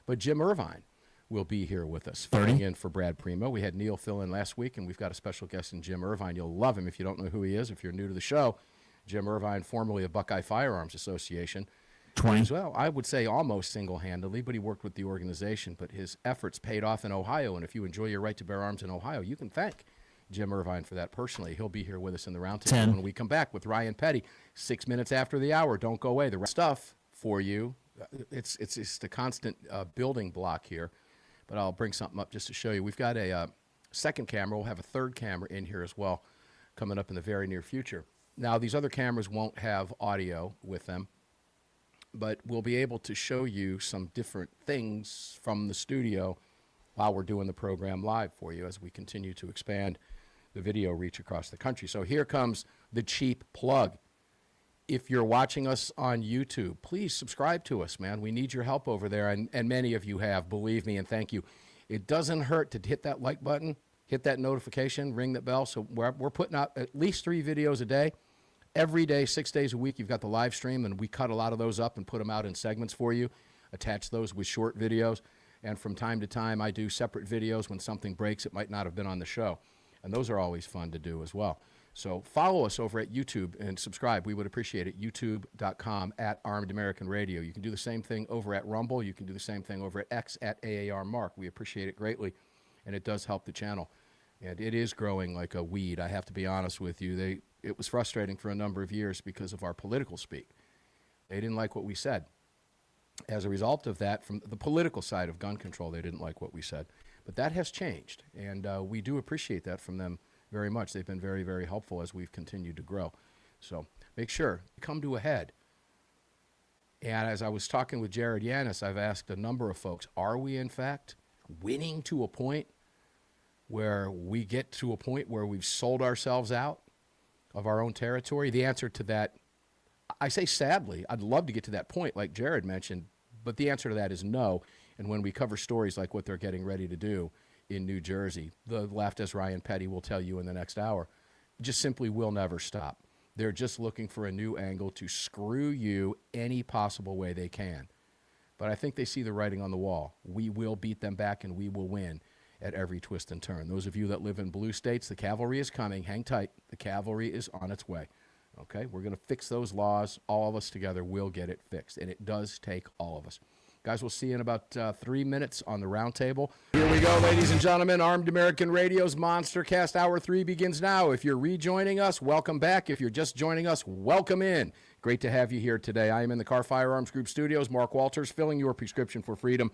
But Jim Irvine will be here with us, filling in for Brad Primo. We had Neil fill in last week, and we've got a special guest in Jim Irvine. You'll love him if you don't know who he is. If you're new to the show, Jim Irvine, formerly of Buckeye Firearms Association. 20. As well, I would say almost single-handedly, but he worked with the organization. But his efforts paid off in Ohio, and if you enjoy your right to bear arms in Ohio, you can thank Jim Irvine for that personally. He'll be here with us in the roundtable when we come back with Ryan Petty, 6 minutes after the hour. Don't go away. The stuff for you, it's the constant building block here, but I'll bring something up just to show you. We've got a second camera. We'll have a third camera in here as well coming up in the very near future. Now, these other cameras won't have audio with them, but we'll be able to show you some different things from the studio while we're doing the program live for you as we continue to expand the video reach across the country. So here comes the cheap plug. If you're watching us on YouTube, please subscribe to us, man. We need your help over there, and many of you have, believe me, and thank you. It doesn't hurt to hit that like button, hit that notification, ring that bell. So we're putting out at least 3 videos a day. Every day, 6 days a week, you've got the live stream, and we cut a lot of those up and put them out in segments for you, attach those with short videos. And from time to time, I do separate videos when something breaks. It might not have been on the show. And those are always fun to do as well. So follow us over at YouTube and subscribe. We would appreciate it. YouTube.com @Armed American Radio. You can do the same thing over at Rumble. You can do the same thing over at X @AAR Mark. We appreciate it greatly, and it does help the channel. And it is growing like a weed. I have to be honest with you. It was frustrating for a number of years because of our political speak. They didn't like what we said. As a result of that, from the political side of gun control, they didn't like what we said. But that has changed, and we do appreciate that from them very much. They've been very, very helpful as we've continued to grow. So make sure you come to a head. And as I was talking with Jared Yanis, I've asked a number of folks, are we in fact winning to a point where we get to a point where we've sold ourselves out of our own territory? The answer to that, I say sadly, I'd love to get to that point like Jared mentioned, but the answer to that is no. And when we cover stories like what they're getting ready to do in New Jersey, the left, as Ryan Petty will tell you in the next hour, just simply will never stop. They're just looking for a new angle to screw you any possible way they can. But I think they see the writing on the wall. We will beat them back and we will win at every twist and turn. Those of you that live in blue states, the cavalry is coming. Hang tight. The cavalry is on its way. Okay? We're going to fix those laws. All of us together will get it fixed. And it does take all of us. Guys, we'll see you in about 3 minutes on the roundtable. Here we go, ladies and gentlemen. Armed American Radio's Monstercast Hour 3 begins now. If you're rejoining us, welcome back. If you're just joining us, welcome in. Great to have you here today. I am in the Car Firearms Group studios. Mark Walters, filling your prescription for freedom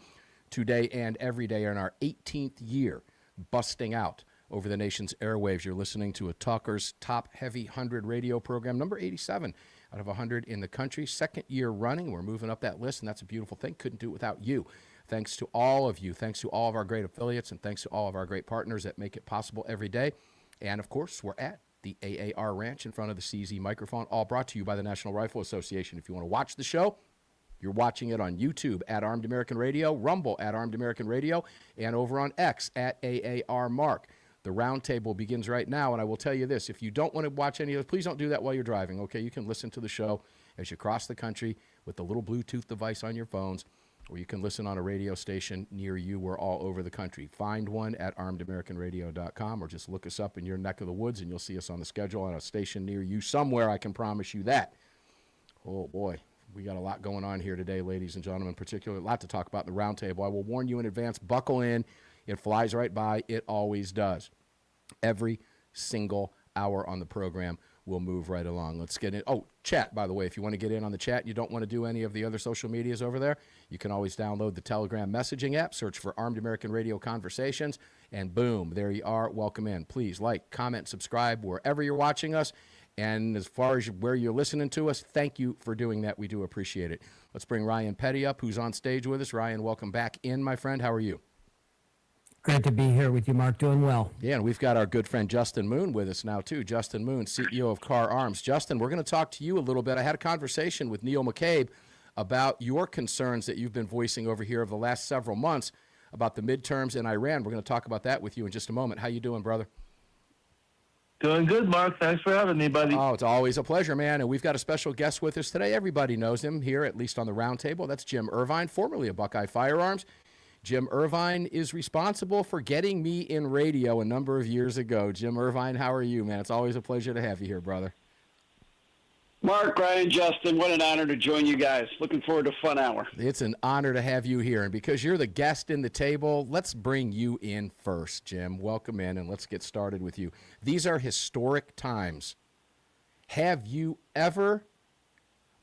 today and every day in our 18th year, busting out over the nation's airwaves. You're listening to a Talker's Top Heavy 100 radio program, number 87 out of 100 in the country. Second year running. We're moving up that list, and that's a beautiful thing. Couldn't do it without you. Thanks to all of you. Thanks to all of our great affiliates, and thanks to all of our great partners that make it possible every day. And, of course, we're at the AAR Ranch in front of the CZ microphone, all brought to you by the National Rifle Association. If you want to watch the show, you're watching it on YouTube at Armed American Radio, Rumble at Armed American Radio, and over on X at AAR Mark. The roundtable begins right now, and I will tell you this. If you don't want to watch any of this, please don't do that while you're driving, okay? You can listen to the show as you cross the country with the little Bluetooth device on your phones, or you can listen on a radio station near you. We're all over the country. Find one at armedamericanradio.com, or just look us up in your neck of the woods, and you'll see us on the schedule on a station near you somewhere. I can promise you that. Oh, boy. We got a lot going on here today, ladies and gentlemen, particularly a lot to talk about in the roundtable. I will warn you in advance, buckle in. It flies right by. It always does. Every single hour on the program will move right along. Let's get in. Oh, chat, by the way. If you want to get in on the chat and you don't want to do any of the other social medias over there, you can always download the Telegram messaging app, search for Armed American Radio Conversations, and boom, there you are. Welcome in. Please like, comment, subscribe wherever you're watching us. And as far as where you're listening to us, thank you for doing that. We do appreciate it. Let's bring Ryan Petty up, who's on stage with us. Ryan, welcome back in, my friend. How are you? Great to be here with you, Mark. Doing well. Yeah, and we've got our good friend Justin Moon with us now, too. Justin Moon, CEO of Car Arms. Justin, we're going to talk to you a little bit. I had a conversation with Neil McCabe about your concerns that you've been voicing over here over the last several months about the midterms in Iran. We're going to talk about that with you in just a moment. How you doing, brother? Doing good, Mark. Thanks for having me, buddy. Oh, it's always a pleasure, man. And we've got a special guest with us today. Everybody knows him here, at least on the roundtable. That's Jim Irvine, formerly of Buckeye Firearms. Jim Irvine is responsible for getting me in radio a number of years ago. Jim Irvine, how are you, man? It's always a pleasure to have you here, brother. Mark, Ryan, Justin, what an honor to join you guys. Looking forward to a fun hour. It's an honor to have you here. And because you're the guest in the table, let's bring you in first, Jim. Welcome in, and let's get started with you. These are historic times. Have you ever,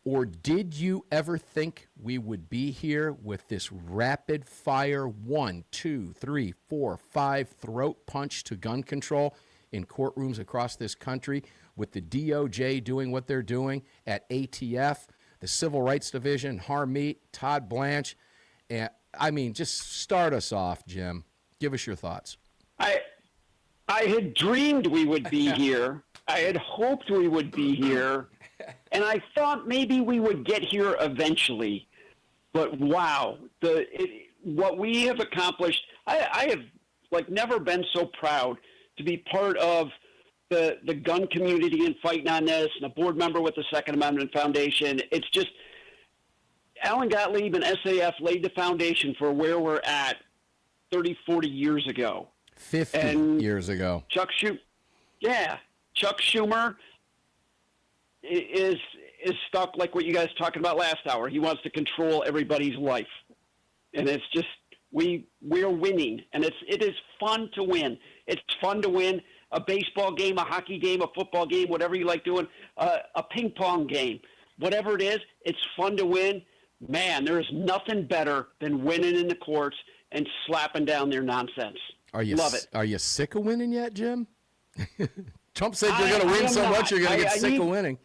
or did you ever think we would be here with this rapid fire 1, 2, 3, 4, 5 throat punch to gun control in courtrooms across this country, with the DOJ doing what they're doing at ATF, the Civil Rights Division, Harmeet, Todd Blanche? And I mean, just start us off, Jim. Give us your thoughts. I had dreamed we would be here. I had hoped we would be here. And I thought maybe we would get here eventually. But wow, what we have accomplished, I have never been so proud to be part of the gun community and fighting on this, and a board member with the Second Amendment Foundation. It's just, Alan Gottlieb and SAF laid the foundation for where we're at 30, 40 years ago. 50 years ago. Chuck Schumer is stuck like what you guys talking about last hour. He wants to control everybody's life. And it's just, we're winning, and it is fun to win. It's fun to win a baseball game, a hockey game, a football game, whatever you like doing, a ping pong game. Whatever it is, it's fun to win. Man, there is nothing better than winning in the courts and slapping down their nonsense. Love it. Are you sick of winning yet, Jim? Trump said you're going to win so much you're going to get sick of winning.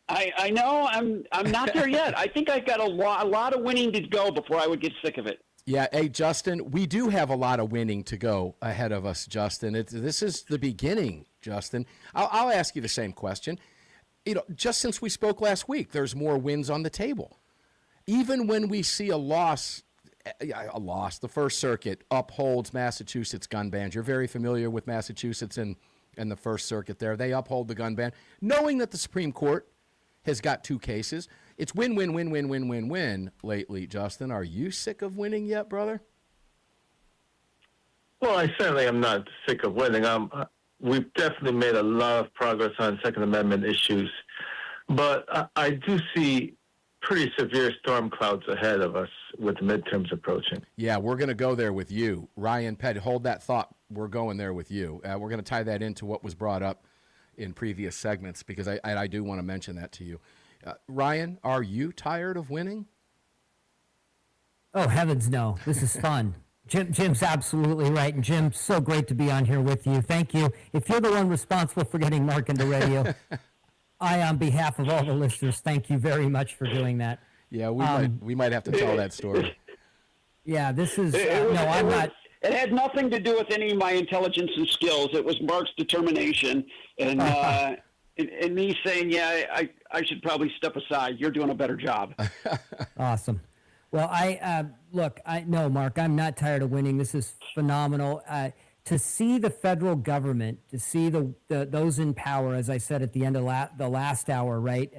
I know I'm not there yet. I think I've got a lot of winning to go before I would get sick of it. Yeah, hey, Justin, we do have a lot of winning to go ahead of us, Justin. This is the beginning, Justin. I'll ask you the same question. Just since we spoke last week, there's more wins on the table. Even when we see a loss, the First Circuit upholds Massachusetts gun bans. You're very familiar with Massachusetts and the First Circuit there. They uphold the gun ban, knowing that the Supreme Court has got 2 cases. It's win, win, win, win, win, win, win lately, Justin. Are you sick of winning yet, brother? Well, I certainly am not sick of winning. We've definitely made a lot of progress on Second Amendment issues, but I do see pretty severe storm clouds ahead of us with the midterms approaching. Yeah, we're going to go there with you. Ryan Petty, hold that thought. We're going there with you. We're going to tie that into what was brought up in previous segments because I do want to mention that to you. Ryan, are you tired of winning? Oh, heavens no. This is fun. Jim's absolutely right. And Jim, so great to be on here with you. Thank you. If you're the one responsible for getting Mark into radio, on behalf of all the listeners, thank you very much for doing that. Yeah, we might have to tell that story. Yeah, this is, I'm not. It had nothing to do with any of my intelligence and skills. It was Mark's determination and me saying, yeah, I should probably step aside. You're doing a better job. Awesome. Well, Mark, I'm not tired of winning. This is phenomenal. To see the federal government, to see those in power, as I said at the end of the last hour, right,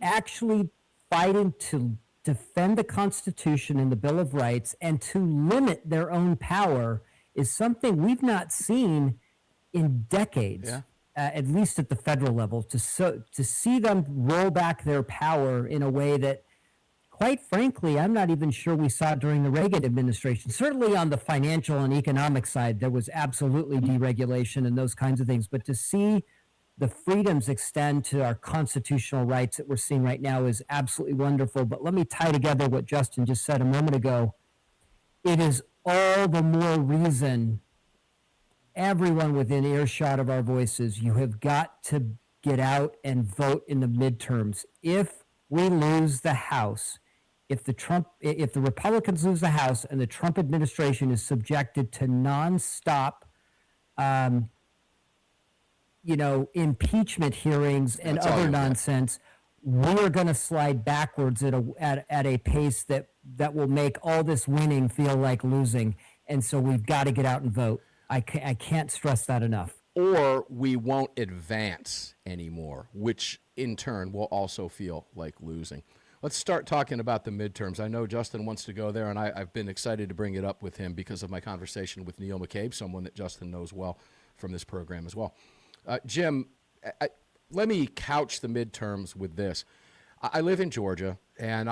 actually fighting to defend the Constitution and the Bill of Rights and to limit their own power is something we've not seen in decades, at least at the federal level, to see them roll back their power in a way that, quite frankly, I'm not even sure we saw during the Reagan administration. Certainly on the financial and economic side, there was absolutely deregulation and those kinds of things. But to see the freedoms extend to our constitutional rights that we're seeing right now is absolutely wonderful. But let me tie together what Justin just said a moment ago. It is all the more reason, everyone within earshot of our voices, you have got to get out and vote in the midterms. If we lose the House, if the Republicans lose the House and the Trump administration is subjected to nonstop, impeachment hearings and other nonsense, we're going to slide backwards at a pace that will make all this winning feel like losing. And so we've got to get out and vote. I can't stress that enough. Or we won't advance anymore, which in turn will also feel like losing. Let's start talking about the midterms. I know Justin wants to go there, and I've been excited to bring it up with him because of my conversation with Neil McCabe, someone that Justin knows well from this program as well. Jim, let me couch the midterms with this. I live in Georgia, and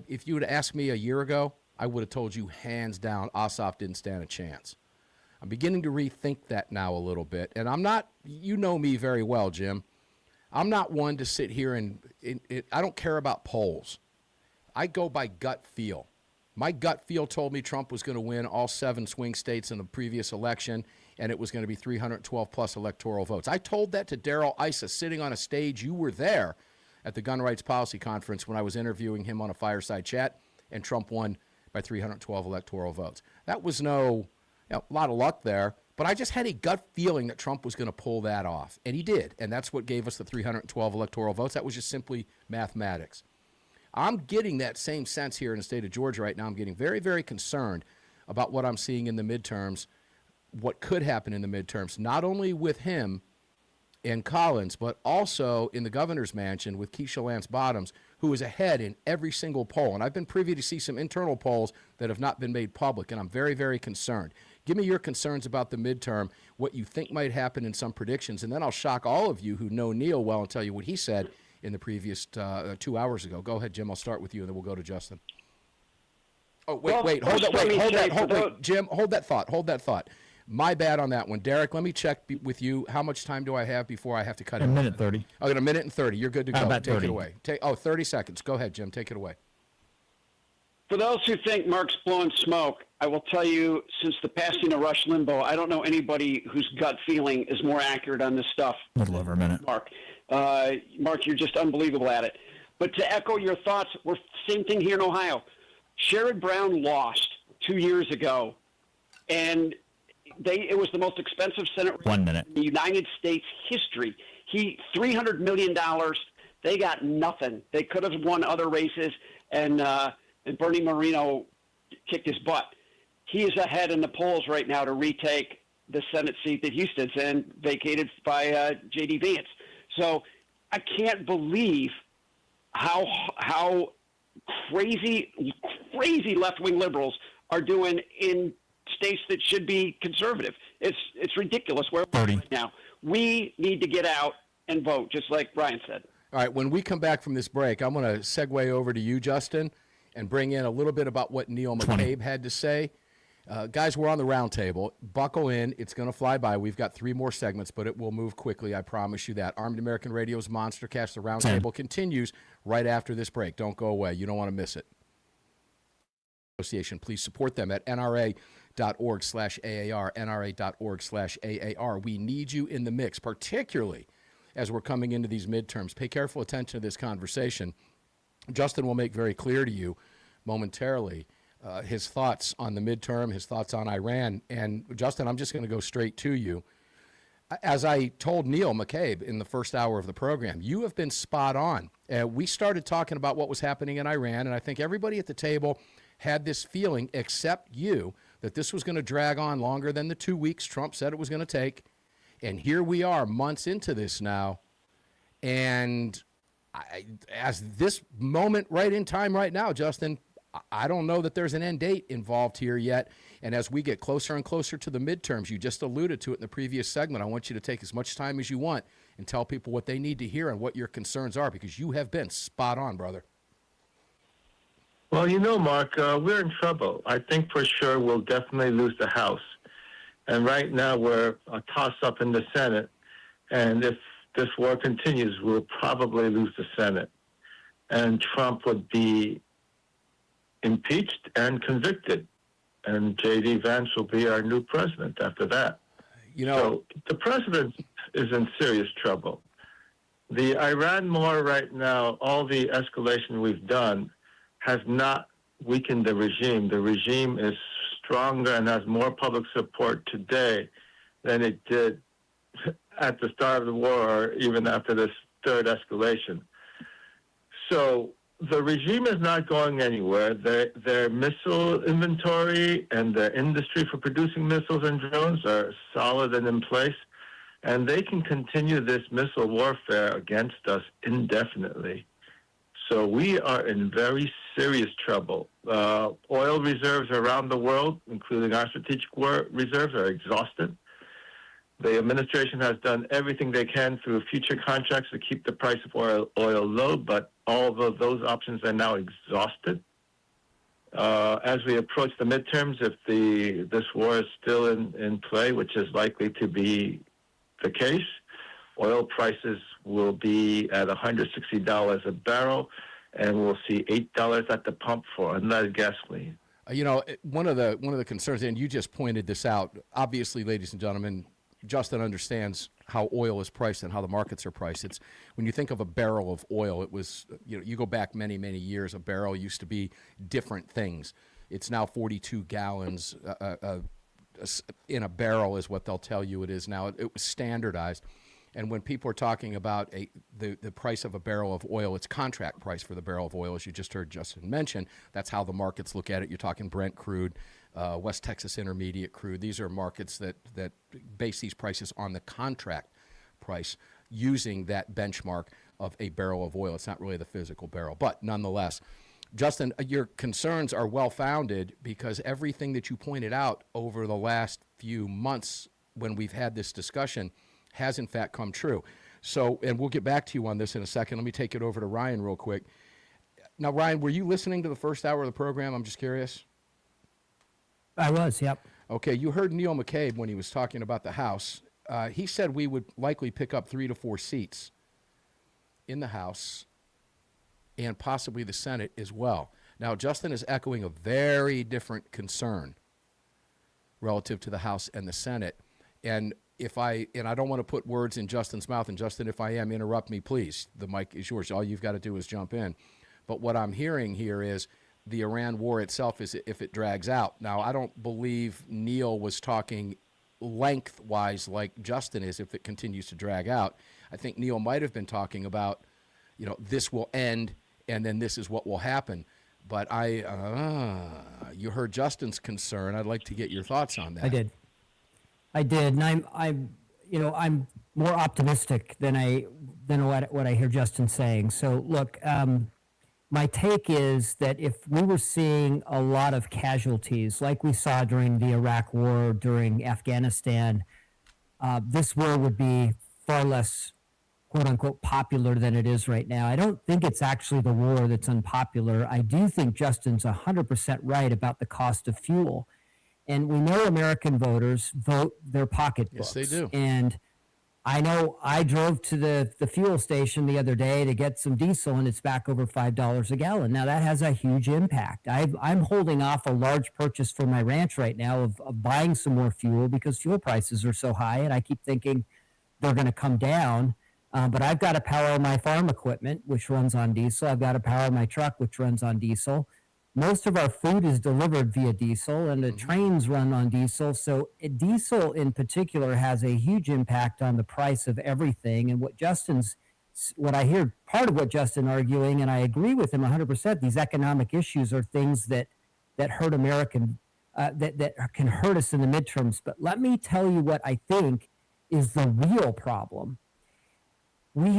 if you would have asked me a year ago, I would have told you hands down Ossoff didn't stand a chance. I'm beginning to rethink that now a little bit, and I'm not, you know me very well, Jim. I'm not one to sit here and I don't care about polls. I go by gut feel. My gut feel told me Trump was going to win all 7 swing states in the previous election, and it was going to be 312 plus electoral votes. I told that to Darrell Issa sitting on a stage. You were there at the Gun Rights Policy Conference when I was interviewing him on a fireside chat, and Trump won by 312 electoral votes. That was a lot of luck there, but I just had a gut feeling that Trump was going to pull that off, and he did, and that's what gave us the 312 electoral votes. That was just simply mathematics. I'm getting that same sense here in the state of Georgia right now. I'm getting very, very concerned about what I'm seeing in the midterms, what could happen in the midterms, not only with him and Collins, but also in the governor's mansion with Keisha Lance Bottoms, who is ahead in every single poll. And I've been privy to see some internal polls that have not been made public, and I'm very, very concerned. Give me your concerns about the midterm, what you think might happen in some predictions, and then I'll shock all of you who know Neil well and tell you what he said in the previous 2 hours ago. Go ahead, Jim. I'll start with you, and then we'll go to Justin. Oh, wait, hold that thought. My bad on that one. Derek, let me check with you. How much time do I have before I have to cut it? A minute 30. I got a minute and 30. You're good to go. About Take 30. it away. 30 seconds. Go ahead, Jim. Take it away. For those who think Mark's blowing smoke, I will tell you, since the passing of Rush Limbaugh, I don't know anybody whose gut feeling is more accurate on this stuff. A little over a minute. Mark. Mark, you're just unbelievable at it. But to echo your thoughts, we're same thing here in Ohio. Sherrod Brown lost 2 years ago, and it was the most expensive Senate race 1 minute. in the United States history. $300 million. They got nothing. They could have won other races, and Bernie Moreno kicked his butt. He is ahead in the polls right now to retake the Senate seat that Houston's in, vacated by J.D. Vance. So I can't believe how crazy left-wing liberals are doing in states that should be conservative. It's ridiculous where we're right now. We need to get out and vote, just like Brian said. All right, when we come back from this break, I'm going to segue over to you, Justin, and bring in a little bit about what Neil McCabe had to say. Guys, we're on the round table. Buckle in. It's going to fly by. We've got 3 more segments, but it will move quickly. I promise you that. Armed American Radio's Monstercast, the round table continues right after this break. Don't go away. You don't want to miss it. Association, please support them at nra.org/AAR, nra.org/AAR. We need you in the mix, particularly as we're coming into these midterms. Pay careful attention to this conversation. Justin will make very clear to you momentarily his thoughts on the midterm, his thoughts on Iran. And Justin, I'm just going to go straight to you. As I told Neil McCabe in the first hour of the program, you have been spot on. We started talking about what was happening in Iran, and I think everybody at the table had this feeling, except you, that this was going to drag on longer than the 2 weeks Trump said it was going to take. And here we are months into this now. And as this moment right in time right now, Justin, I don't know that there's an end date involved here yet. And as we get closer and closer to the midterms, you just alluded to it in the previous segment. I want you to take as much time as you want and tell people what they need to hear and what your concerns are, because you have been spot on, brother. Well, Mark, we're in trouble. I think for sure we'll definitely lose the House. And right now we're a toss-up in the Senate. And if this war continues, we'll probably lose the Senate. And Trump would be impeached and convicted. And J.D. Vance will be our new president after that. So the president is in serious trouble. The Iran war right now, all the escalation we've done, has not weakened the regime. The regime is stronger and has more public support today than it did at the start of the war or even after this third escalation. So the regime is not going anywhere. Their missile inventory and their industry for producing missiles and drones are solid and in place, and they can continue this missile warfare against us indefinitely. So we are in very serious trouble. Oil reserves around the world, including our strategic reserves, are exhausted. The administration has done everything they can through future contracts to keep the price of oil low, but all of those options are now exhausted. As we approach the midterms, if this war is still in play, which is likely to be the case, oil prices will be at $160 a barrel, and we'll see $8 at the pump for unleaded gasoline. One of the concerns, and you just pointed this out, obviously, ladies and gentlemen, Justin understands how oil is priced and how the markets are priced. It's when you think of a barrel of oil, it was, you go back many, many years, a barrel used to be different things. It's now 42 gallons in a barrel is what they'll tell you it is now. It was standardized. And when people are talking about the price of a barrel of oil, it's contract price for the barrel of oil, as you just heard Justin mention. That's how the markets look at it. You're talking Brent crude, West Texas Intermediate crude. These are markets that base these prices on the contract price using that benchmark of a barrel of oil. It's not really the physical barrel. But nonetheless, Justin, your concerns are well-founded because everything that you pointed out over the last few months when we've had this discussion has in fact come true. So, and we'll get back to you on this in a second. Let me take it over to Ryan real quick. Now, Ryan, were you listening to the first hour of the program? I'm just curious. I was, yep. Okay, you heard Neil McCabe when he was talking about the House. He said we would likely pick up 3 to 4 seats in the House and possibly the Senate as well. Now, Justin is echoing a very different concern relative to the House and the Senate. And I don't want to put words in Justin's mouth, and Justin, if I am, interrupt me, please. The mic is yours. All you've got to do is jump in. But what I'm hearing here is the Iran war itself, is if it drags out. Now, I don't believe Neil was talking lengthwise like Justin is if it continues to drag out. I think Neil might have been talking about, this will end and then this is what will happen. But you heard Justin's concern. I'd like to get your thoughts on that. I did, and I'm more optimistic than what I hear Justin saying. So look, my take is that if we were seeing a lot of casualties like we saw during the Iraq War, during Afghanistan, this war would be far less quote unquote popular than it is right now. I don't think it's actually the war that's unpopular. I do think Justin's 100% right about the cost of fuel. And we know American voters vote their pocketbooks. Yes, they do. And I know I drove to the fuel station the other day to get some diesel, and it's back over $5 a gallon. Now, that has a huge impact. I'm holding off a large purchase for my ranch right now of buying some more fuel because fuel prices are so high, and I keep thinking they're going to come down. But I've got to power my farm equipment, which runs on diesel. I've got to power my truck, which runs on diesel. Most of our food is delivered via diesel, and the trains run on diesel. So diesel in particular has a huge impact on the price of everything. And what I hear, part of what Justin arguing, and I agree with him 100%, these economic issues are things that hurt American, that can hurt us in the midterms. But let me tell you what I think is the real problem. We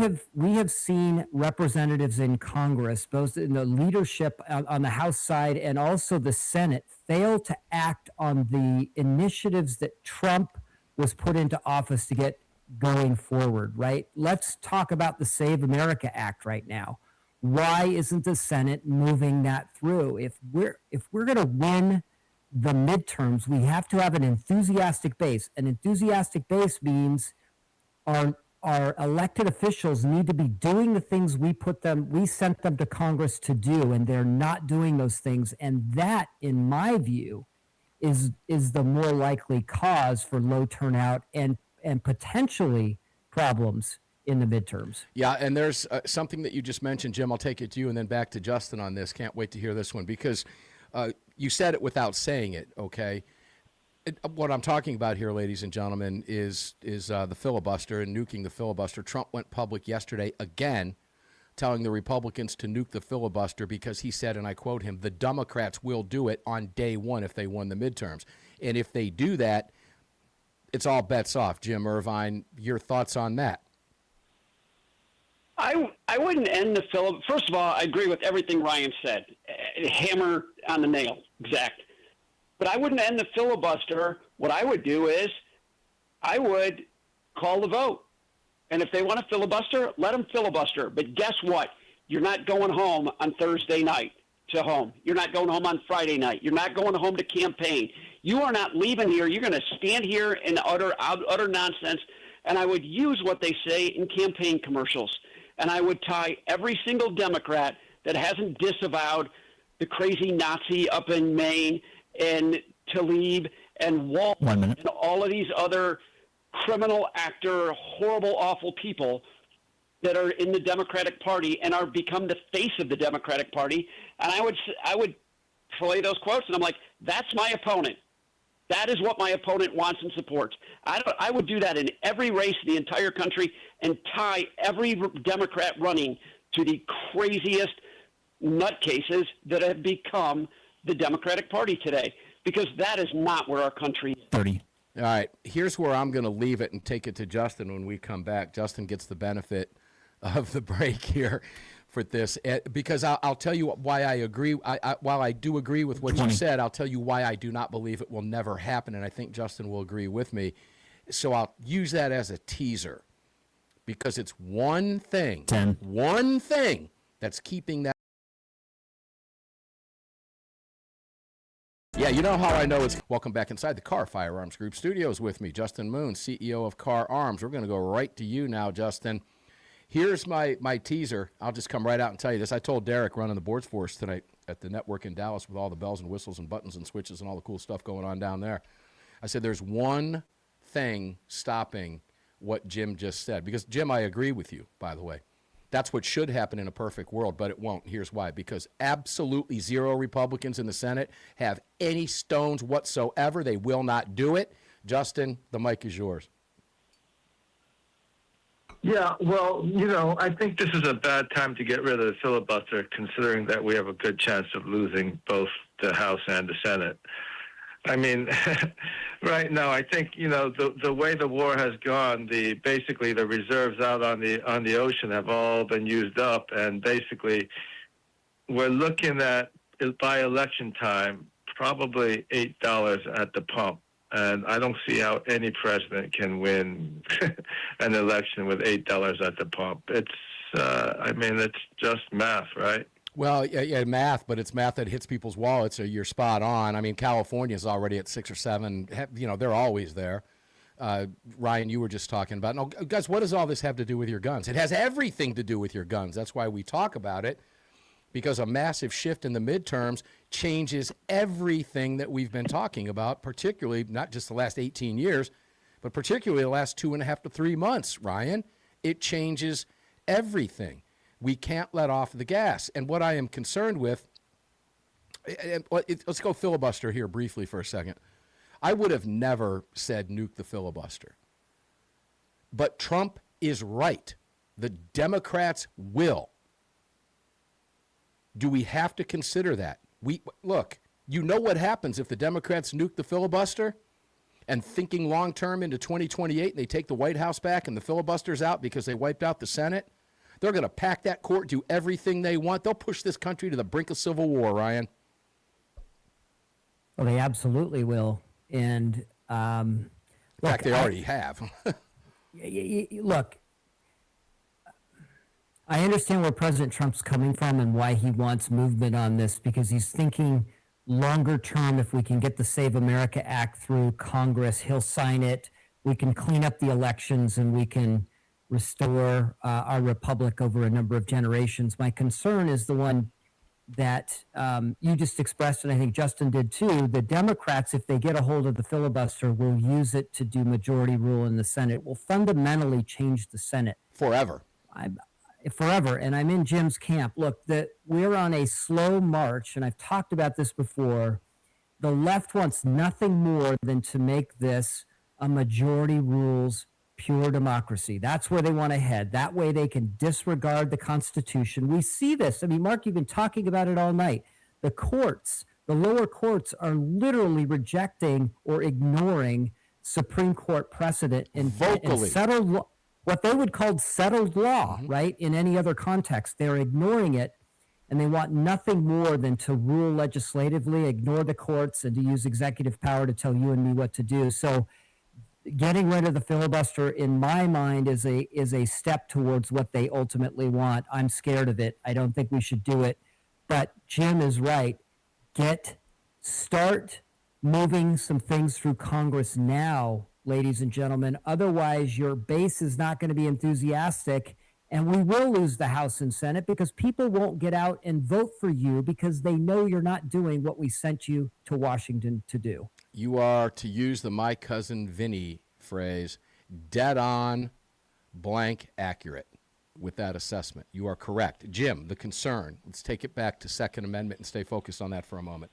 have seen representatives in Congress, both in the leadership on the House side and also the Senate, fail to act on the initiatives that Trump was put into office to get going forward, right? Let's talk about the Save America Act right now. Why isn't the Senate moving that through? If we're going to win the midterms, we have to have an enthusiastic base. An enthusiastic base means our elected officials need to be doing the things we sent them to Congress to do, and they're not doing those things. And that, in my view, is the more likely cause for low turnout and potentially problems in the midterms. Yeah, and there's something that you just mentioned, Jim. I'll take it to you and then back to Justin on this. Can't wait to hear this one because you said it without saying it, okay? What I'm talking about here, ladies and gentlemen, is the filibuster and nuking the filibuster. Trump went public yesterday again, telling the Republicans to nuke the filibuster because he said, and I quote him, the Democrats will do it on day one if they won the midterms. And if they do that, it's all bets off. Jim Irvine, your thoughts on that? I wouldn't end the filibuster. First of all, I agree with everything Ryan said. Hammer on the nail, exact. But I wouldn't end the filibuster. What I would do is I would call the vote. And if they want to filibuster, let them filibuster. But guess what? You're not going home on Thursday night to home. You're not going home on Friday night. You're not going home to campaign. You are not leaving here. You're going to stand here and utter nonsense. And I would use what they say in campaign commercials. And I would tie every single Democrat that hasn't disavowed the crazy Nazi up in Maine and Tlaib and Walt and all of these other criminal actor, horrible, awful people that are in the Democratic Party and are become the face of the Democratic Party. And I would play those quotes, and I'm like, that's my opponent. That is what my opponent wants and supports. I would do that in every race in the entire country and tie every Democrat running to the craziest nutcases that have become the Democratic Party today, because that is not where our country is. 30. All right, here's where I'm going to leave it and take it to Justin when we come back. Justin gets the benefit of the break here for this, because I'll tell you why I agree. While I do agree with what you said, I'll tell you why I do not believe it will never happen, and I think Justin will agree with me. So I'll use that as a teaser, because it's one thing that's keeping that Yeah, you know how I know it's... Welcome back inside the Carr Firearms Group studios with me, Justin Moon, CEO of Carr Arms. We're going to go right to you now, Justin. Here's my teaser. I'll just come right out and tell you this. I told Derek running the boards for us tonight at the network in Dallas with all the bells and whistles and buttons and switches and all the cool stuff going on down there. I said there's one thing stopping what Jim just said. Because, Jim, I agree with you, by the way. That's what should happen in a perfect world, but it won't. Here's why. Because absolutely zero Republicans in the Senate have any stones whatsoever. They will not do it. Justin, the mic is yours. Yeah, well, I think this is a bad time to get rid of the filibuster, considering that we have a good chance of losing both the House and the Senate. I mean, right now, I think the way the war has gone, basically the reserves out on the ocean have all been used up, and basically we're looking at, by election time, probably $8 at the pump. And I don't see how any president can win an election with $8 at the pump. It's just math, right? Well, yeah, math, but it's math that hits people's wallets, so you're spot on. I mean, California's already at 6 or 7. They're always there. Ryan, you were just talking about. No, guys, what does all this have to do with your guns? It has everything to do with your guns. That's why we talk about it, because a massive shift in the midterms changes everything that we've been talking about, particularly not just the last 18 years, but particularly the last 2.5 to 3 months, Ryan. It changes everything. We can't let off the gas. And what I am concerned with, let's go filibuster here briefly for a second. I would have never said nuke the filibuster. But Trump is right. The Democrats will. Do we have to consider that? Look, you know what happens if the Democrats nuke the filibuster? And thinking long-term into 2028, and they take the White House back and the filibuster's out because they wiped out the Senate? They're going to pack that court, do everything they want. They'll push this country to the brink of civil war, Ryan. Well, they absolutely will. And in fact, they already have. Look, I understand where President Trump's coming from and why he wants movement on this, because he's thinking longer term. If we can get the Save America Act through Congress, he'll sign it. We can clean up the elections and we can restore our republic over a number of generations. My concern is the one that you just expressed, and I think Justin did too. The Democrats, if they get a hold of the filibuster, will use it to do majority rule in the Senate. Will fundamentally change the Senate Forever. Forever. And I'm in Jim's camp. Look, we're on a slow march, and I've talked about this before. The left wants nothing more than to make this a majority rules pure democracy. That's where they want to head. That way they can disregard the Constitution. We see this. I mean, Mark, you've been talking about it all night. The courts, the lower courts, are literally rejecting or ignoring Supreme Court precedent and settled law, what they would call settled law, right? In any other context, they're ignoring it, and they want nothing more than to rule legislatively, ignore the courts, and to use executive power to tell you and me what to do. So getting rid of the filibuster, in my mind, is a step towards what they ultimately want. I'm scared of it. I don't think we should do it. But Jim is right. Start moving some things through Congress now, ladies and gentlemen. Otherwise, your base is not going to be enthusiastic, and we will lose the House and Senate because people won't get out and vote for you because they know you're not doing what we sent you to Washington to do. You are, to use the my cousin Vinny phrase, dead on, blank accurate with that assessment. You are correct. Jim, the concern, let's take it back to Second Amendment and stay focused on that for a moment.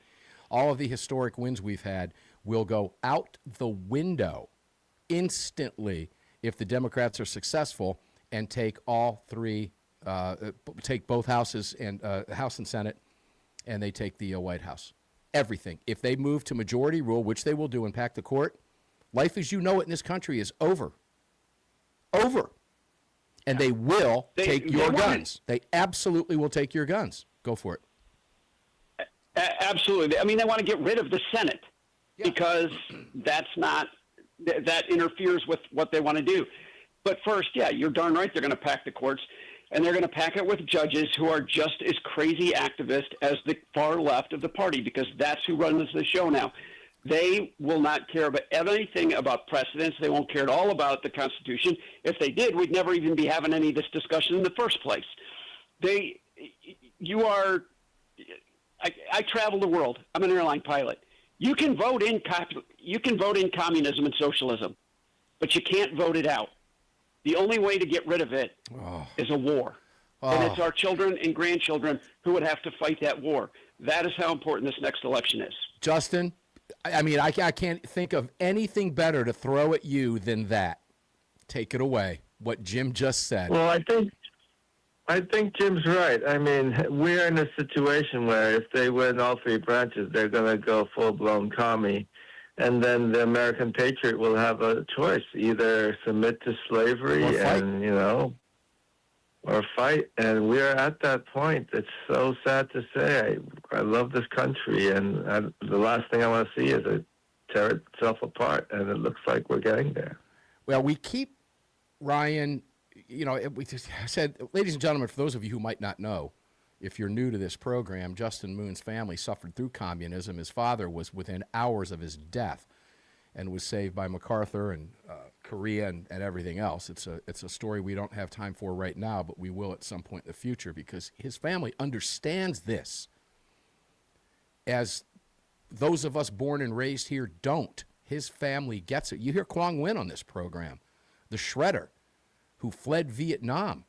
All of the historic wins we've had will go out the window instantly if the Democrats are successful and take all three, take both houses and House and Senate, and they take the White House. Everything. If they move to majority rule, which they will do and pack the court, life as you know it in this country is over. Over. And they will take your guns. They absolutely will take your guns. Go for it. Absolutely. I mean, they want to get rid of the Senate because that interferes with what they want to do. But first, you're darn right they're going to pack the courts. and they're going to pack it with judges who are just as crazy activist as the far left of the party, because that's who runs the show now. They will not care about anything about precedents. They won't care at all about the Constitution. If they did, we'd never even be having any of this discussion in the first place. I travel the world. I'm an airline pilot. You can vote in communism and socialism, but you can't vote it out. The only way to get rid of it is a war. And it's our children and grandchildren who would have to fight that war. That is how important this next election is. Justin, I mean, I can't think of anything better to throw at you than that. Take it away, what Jim just said. Well, I think Jim's right. I mean, we're in a situation where if they win all three branches, they're going to go full-blown commie. And then the American patriot will have a choice: either submit to slavery or fight. And we're at that point. It's so sad to say. I love this country, and the last thing I want to see is it tear itself apart. And it looks like we're getting there. Well, we keep, Ryan, we just said, ladies and gentlemen, for those of you who might not know, if you're new to this program, Justin Moon's family suffered through communism. His father was within hours of his death and was saved by MacArthur and Korea and everything else. It's a story we don't have time for right now, but we will at some point in the future, because his family understands this, as those of us born and raised here don't. His family gets it. You hear Quang Nguyen on this program, the shredder who fled Vietnam.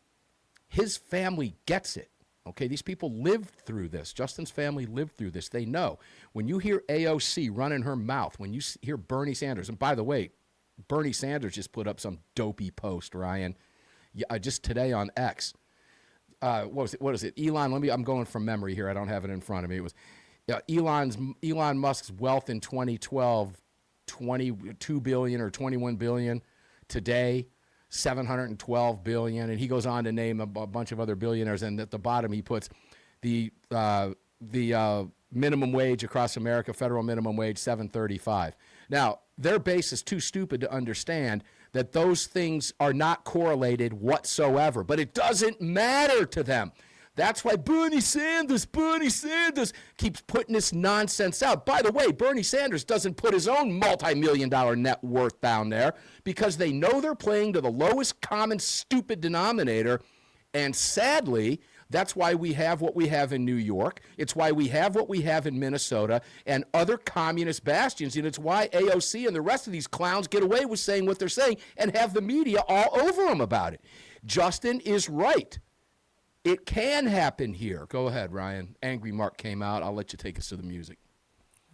His family gets it. Okay, these people lived through this. Justin's family lived through this. They know. When you hear AOC running her mouth, when you hear Bernie Sanders, and by the way, Bernie Sanders just put up some dopey post, Ryan, just today on X. What is it? Elon, I'm going from memory here. I don't have it in front of me. It was Elon Musk's wealth in 2012, 22 billion or 21 billion. Today, 712 billion, and he goes on to name a bunch of other billionaires, and at the bottom he puts the minimum wage across America, federal minimum wage, $7.35. Now, their base is too stupid to understand that those things are not correlated whatsoever, but it doesn't matter to them. That's why Bernie Sanders keeps putting this nonsense out. By the way, Bernie Sanders doesn't put his own multi-million-dollar net worth down there because they know they're playing to the lowest common stupid denominator. And sadly, that's why we have what we have in New York. It's why we have what we have in Minnesota and other communist bastions. And it's why AOC and the rest of these clowns get away with saying what they're saying and have the media all over them about it. Justin is right. It can happen here. Go ahead, Ryan. Angry Mark came out. I'll let you take us to the music.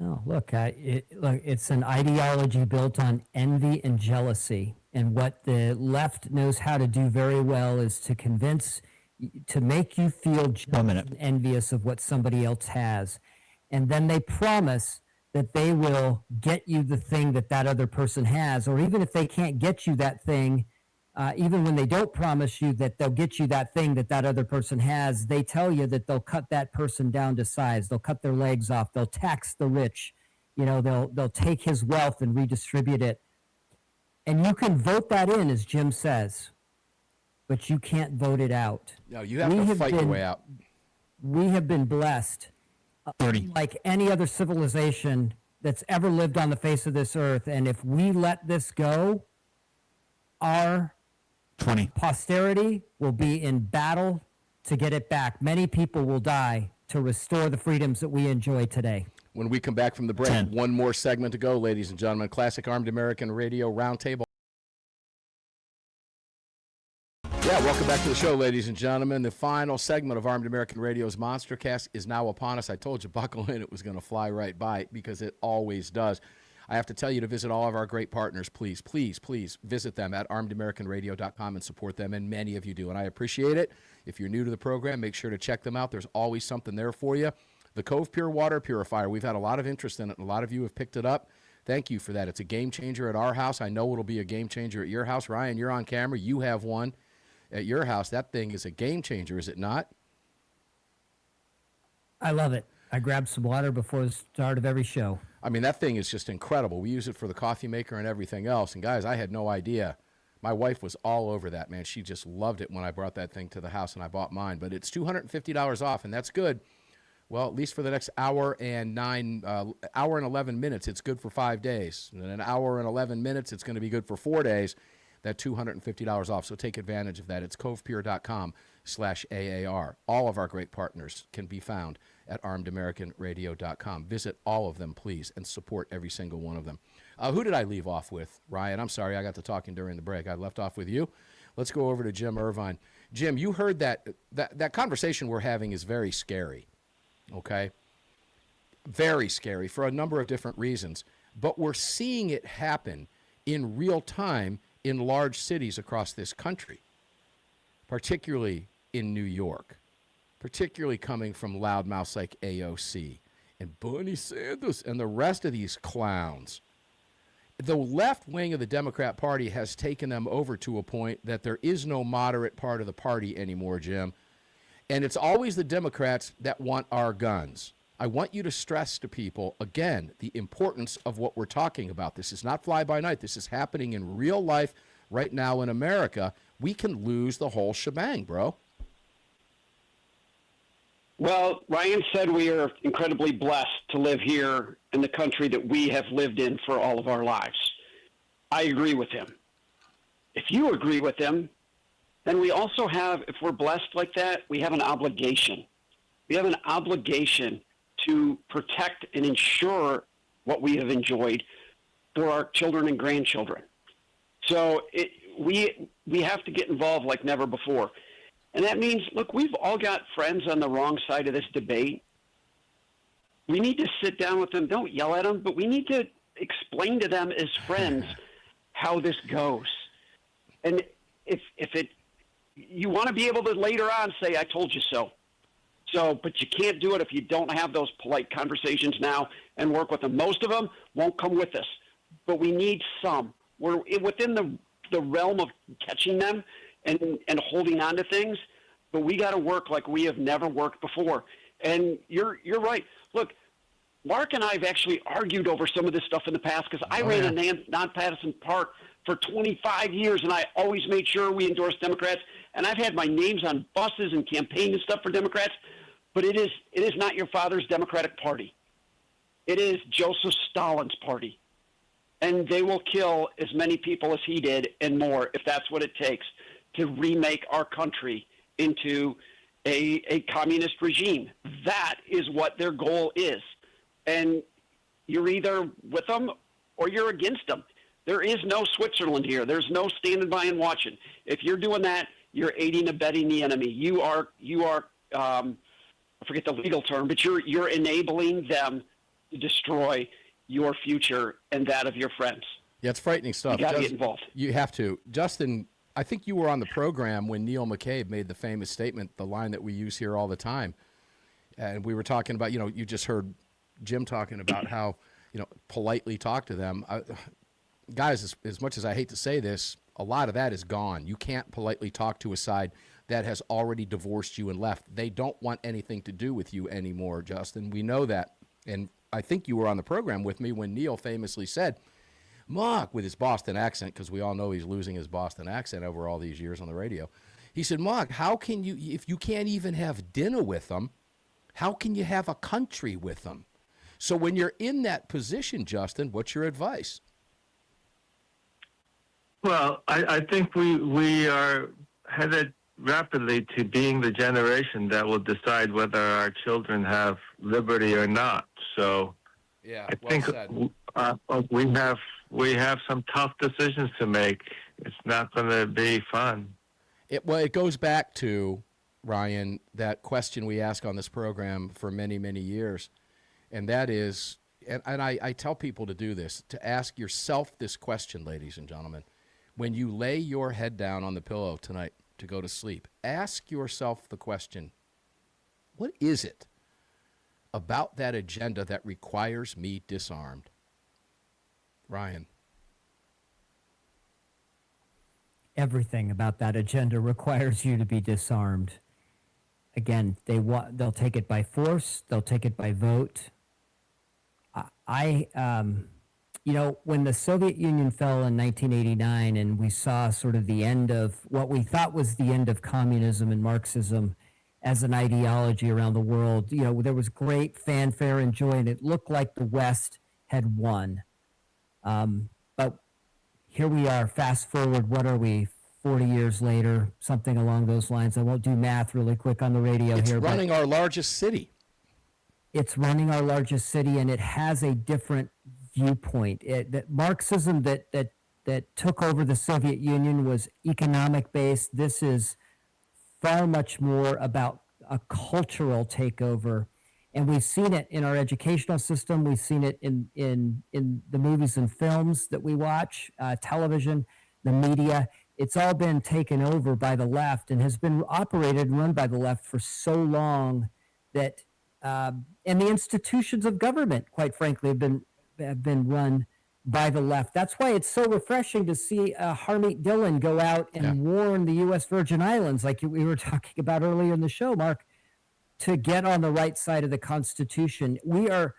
Oh, look, it's an ideology built on envy and jealousy. And what the left knows how to do very well is to make you feel envious of what somebody else has. And then they promise that they will get you the thing that other person has, or even if they can't get you that thing, even when they don't promise you that they'll get you that thing that other person has, they tell you that they'll cut that person down to size. They'll cut their legs off. They'll tax the rich. They'll take his wealth and redistribute it. And you can vote that in, as Jim says, but you can't vote it out. No, you have to fight your way out. We have been blessed, like any other civilization that's ever lived on the face of this earth. And if we let this go, our posterity will be in battle to get it back. Many people will die to restore the freedoms that we enjoy today. When we come back from the break, one more segment to go, ladies and gentlemen. Classic Armed American Radio Roundtable. Yeah, welcome back to the show, ladies and gentlemen. The final segment of Armed American Radio's Monstercast is now upon us. I told you, buckle in, it was going to fly right by, because it always does. I have to tell you to visit all of our great partners. Please, please, please visit them at armedamericanradio.com and support them, and many of you do, and I appreciate it. If you're new to the program, make sure to check them out. There's always something there for you. The Cove Pure Water Purifier, we've had a lot of interest in it, and a lot of you have picked it up. Thank you for that. It's a game changer at our house. I know it'll be a game changer at your house. Ryan, you're on camera. You have one at your house. That thing is a game changer, is it not? I love it. I grab some water before the start of every show. I mean, that thing is just incredible. We use it for the coffee maker and everything else. And guys, I had no idea My wife was all over that, man. She just loved it when I brought that thing to the house and I bought mine. But it's $250 off, and that's good. Well, at least for the next hour and 11 minutes, it's good for 5 days. And an hour and 11 minutes, it's going to be good for 4 days. That $250 off. So take advantage of that. It's covepure.com/AAR. All of our great partners can be found at armedamericanradio.com. Visit all of them, please, and support every single one of them. Who did I leave off with, Ryan? I'm sorry, I got to talking during the break. I left off with you. Let's go over to Jim Irvine. Jim, you heard that conversation we're having is very scary, okay? Very scary for a number of different reasons. But we're seeing it happen in real time in large cities across this country, particularly in New York, particularly coming from loudmouths like AOC and Bernie Sanders and the rest of these clowns. The left wing of the Democrat Party has taken them over to a point that there is no moderate part of the party anymore, Jim. And it's always the Democrats that want our guns. I want you to stress to people, again, the importance of what we're talking about. This is not fly-by-night. This is happening in real life right now in America. We can lose the whole shebang, bro. Well, Ryan said we are incredibly blessed to live here in the country that we have lived in for all of our lives. I agree with him. If you agree with him, then we also have, if we're blessed like that, we have an obligation. We have an obligation to protect and ensure what we have enjoyed for our children and grandchildren. So we have to get involved like never before. And that means, look, we've all got friends on the wrong side of this debate. We need to sit down with them. Don't yell at them, but we need to explain to them as friends how this goes. And if you want to be able to later on say, I told you so. But you can't do it if you don't have those polite conversations now and work with them. Most of them won't come with us, but we need some. We're within the realm of catching them and holding on to things, but we got to work like we have never worked before. And you're right. Look, Mark and I have actually argued over some of this stuff in the past because I ran a nonpartisan part for 25 years, and I always made sure we endorsed Democrats. And I've had my names on buses and campaign and stuff for Democrats, but it is not your father's Democratic Party. It is Joseph Stalin's party. And they will kill as many people as he did and more if that's what it takes to remake our country into a communist regime. That is what their goal is. And you're either with them or you're against them. There is no Switzerland here. There's no standing by and watching. If you're doing that, you're aiding and abetting the enemy. You are I forget the legal term, but you're enabling them to destroy your future and that of your friends. Yeah, it's frightening stuff. You got to get involved. You have to. Justin, I think you were on the program when Neil McCabe made the famous statement, the line that we use here all the time. And we were talking about, you just heard Jim talking about how, politely talk to them. Guys, as much as I hate to say this, a lot of that is gone. You can't politely talk to a side that has already divorced you and left. They don't want anything to do with you anymore, Justin. We know that. And I think you were on the program with me when Neil famously said, Mark, with his Boston accent, because we all know he's losing his Boston accent over all these years on the radio. He said, Mark, how can you, if you can't even have dinner with them, how can you have a country with them? So when you're in that position, Justin, what's your advice? Well, I think we are headed rapidly to being the generation that will decide whether our children have liberty or not. So yeah, I think we have some tough decisions to make. It's not going to be fun. It goes back to, Ryan, that question we ask on this program for many, many years. And that is, and I tell people to do this, to ask yourself this question, ladies and gentlemen. When you lay your head down on the pillow tonight to go to sleep, ask yourself the question, what is it about that agenda that requires me disarmed? Ryan. Everything about that agenda requires you to be disarmed. Again, they'll take it by force. They'll take it by vote. You know, when the Soviet Union fell in 1989 and we saw sort of the end of what we thought was the end of communism and Marxism as an ideology around the world, you know, there was great fanfare and joy, and it looked like the West had won. But here we are, fast forward, what are we, 40 years later, something along those lines. I won't do math really quick on the radio It's here. running our largest city. It's running our largest city, and it has a different viewpoint. That Marxism that took over the Soviet Union was economic based. This is far much more about a cultural takeover, and we've seen it in our educational system. We've seen it in the movies and films that we watch, television, the media. It's all been taken over by the left and has been operated and run by the left for so long that and the institutions of government, quite frankly, have been run by the left. That's why it's so refreshing to see Harmeet Dillon go out and warn the U.S. Virgin Islands, like we were talking about earlier in the show, Mark, to get on the right side of the Constitution. We are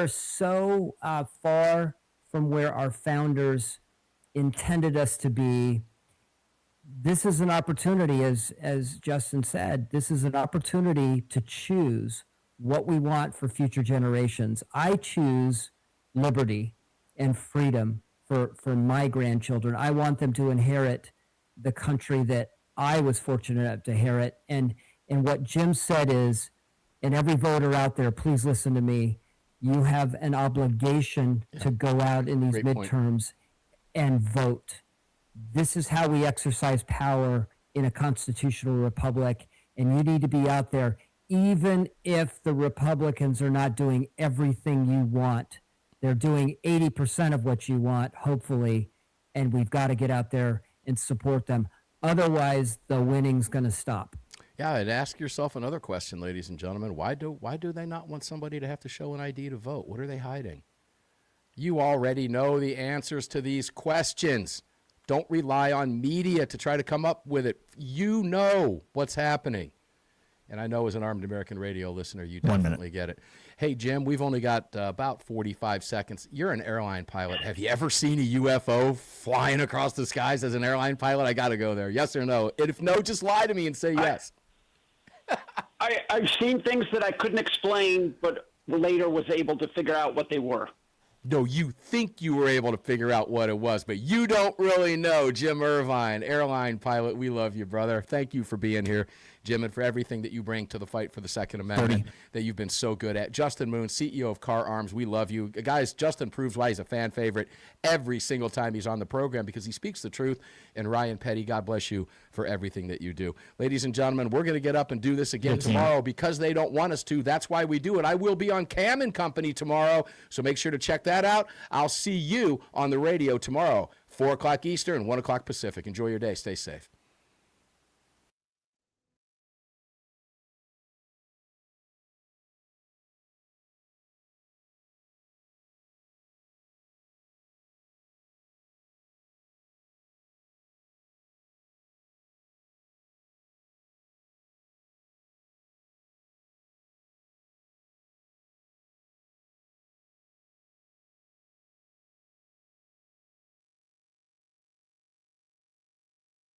so far from where our founders intended us to be. This is an opportunity, as Justin said, this is an opportunity to choose what we want for future generations. I choose liberty and freedom for my grandchildren. I want them to inherit the country that I was fortunate enough to inherit. And what Jim said is, and every voter out there, please listen to me, you have an obligation to go out in these Great midterms and vote. This is how we exercise power in a constitutional republic, and you need to be out there, even if the Republicans are not doing everything you want. They're doing 80% of what you want, hopefully, and we've got to get out there and support them. Otherwise, the winning's going to stop. Yeah, and ask yourself another question, ladies and gentlemen. Why do they not want somebody to have to show an ID to vote? What are they hiding? You already know the answers to these questions. Don't rely on media to try to come up with it. You know what's happening. And I know as an Armed American Radio listener, you definitely get it. Hey, Jim, we've only got about 45 seconds. You're an airline pilot. Have you ever seen a UFO flying across the skies as an airline pilot? I got to go there. Yes or no? And if no, just lie to me and say yes. I've seen things that I couldn't explain, but later was able to figure out what they were. No, you think you were able to figure out what it was, but you don't really know. Jim Irvine, airline pilot, we love you, brother. Thank you for being here, Jim, and for everything that you bring to the fight for the Second Amendment that you've been so good at. Justin Moon, CEO of Car Arms, we love you. Guys, Justin proves why he's a fan favorite every single time he's on the program because he speaks the truth. And Ryan Petty, God bless you for everything that you do. Ladies and gentlemen, we're going to get up and do this again tomorrow because they don't want us to. That's why we do it. I will be on Cam and Company tomorrow, so make sure to check that out. I'll see you on the radio tomorrow, 4 o'clock Eastern, 1 o'clock Pacific. Enjoy your day. Stay safe.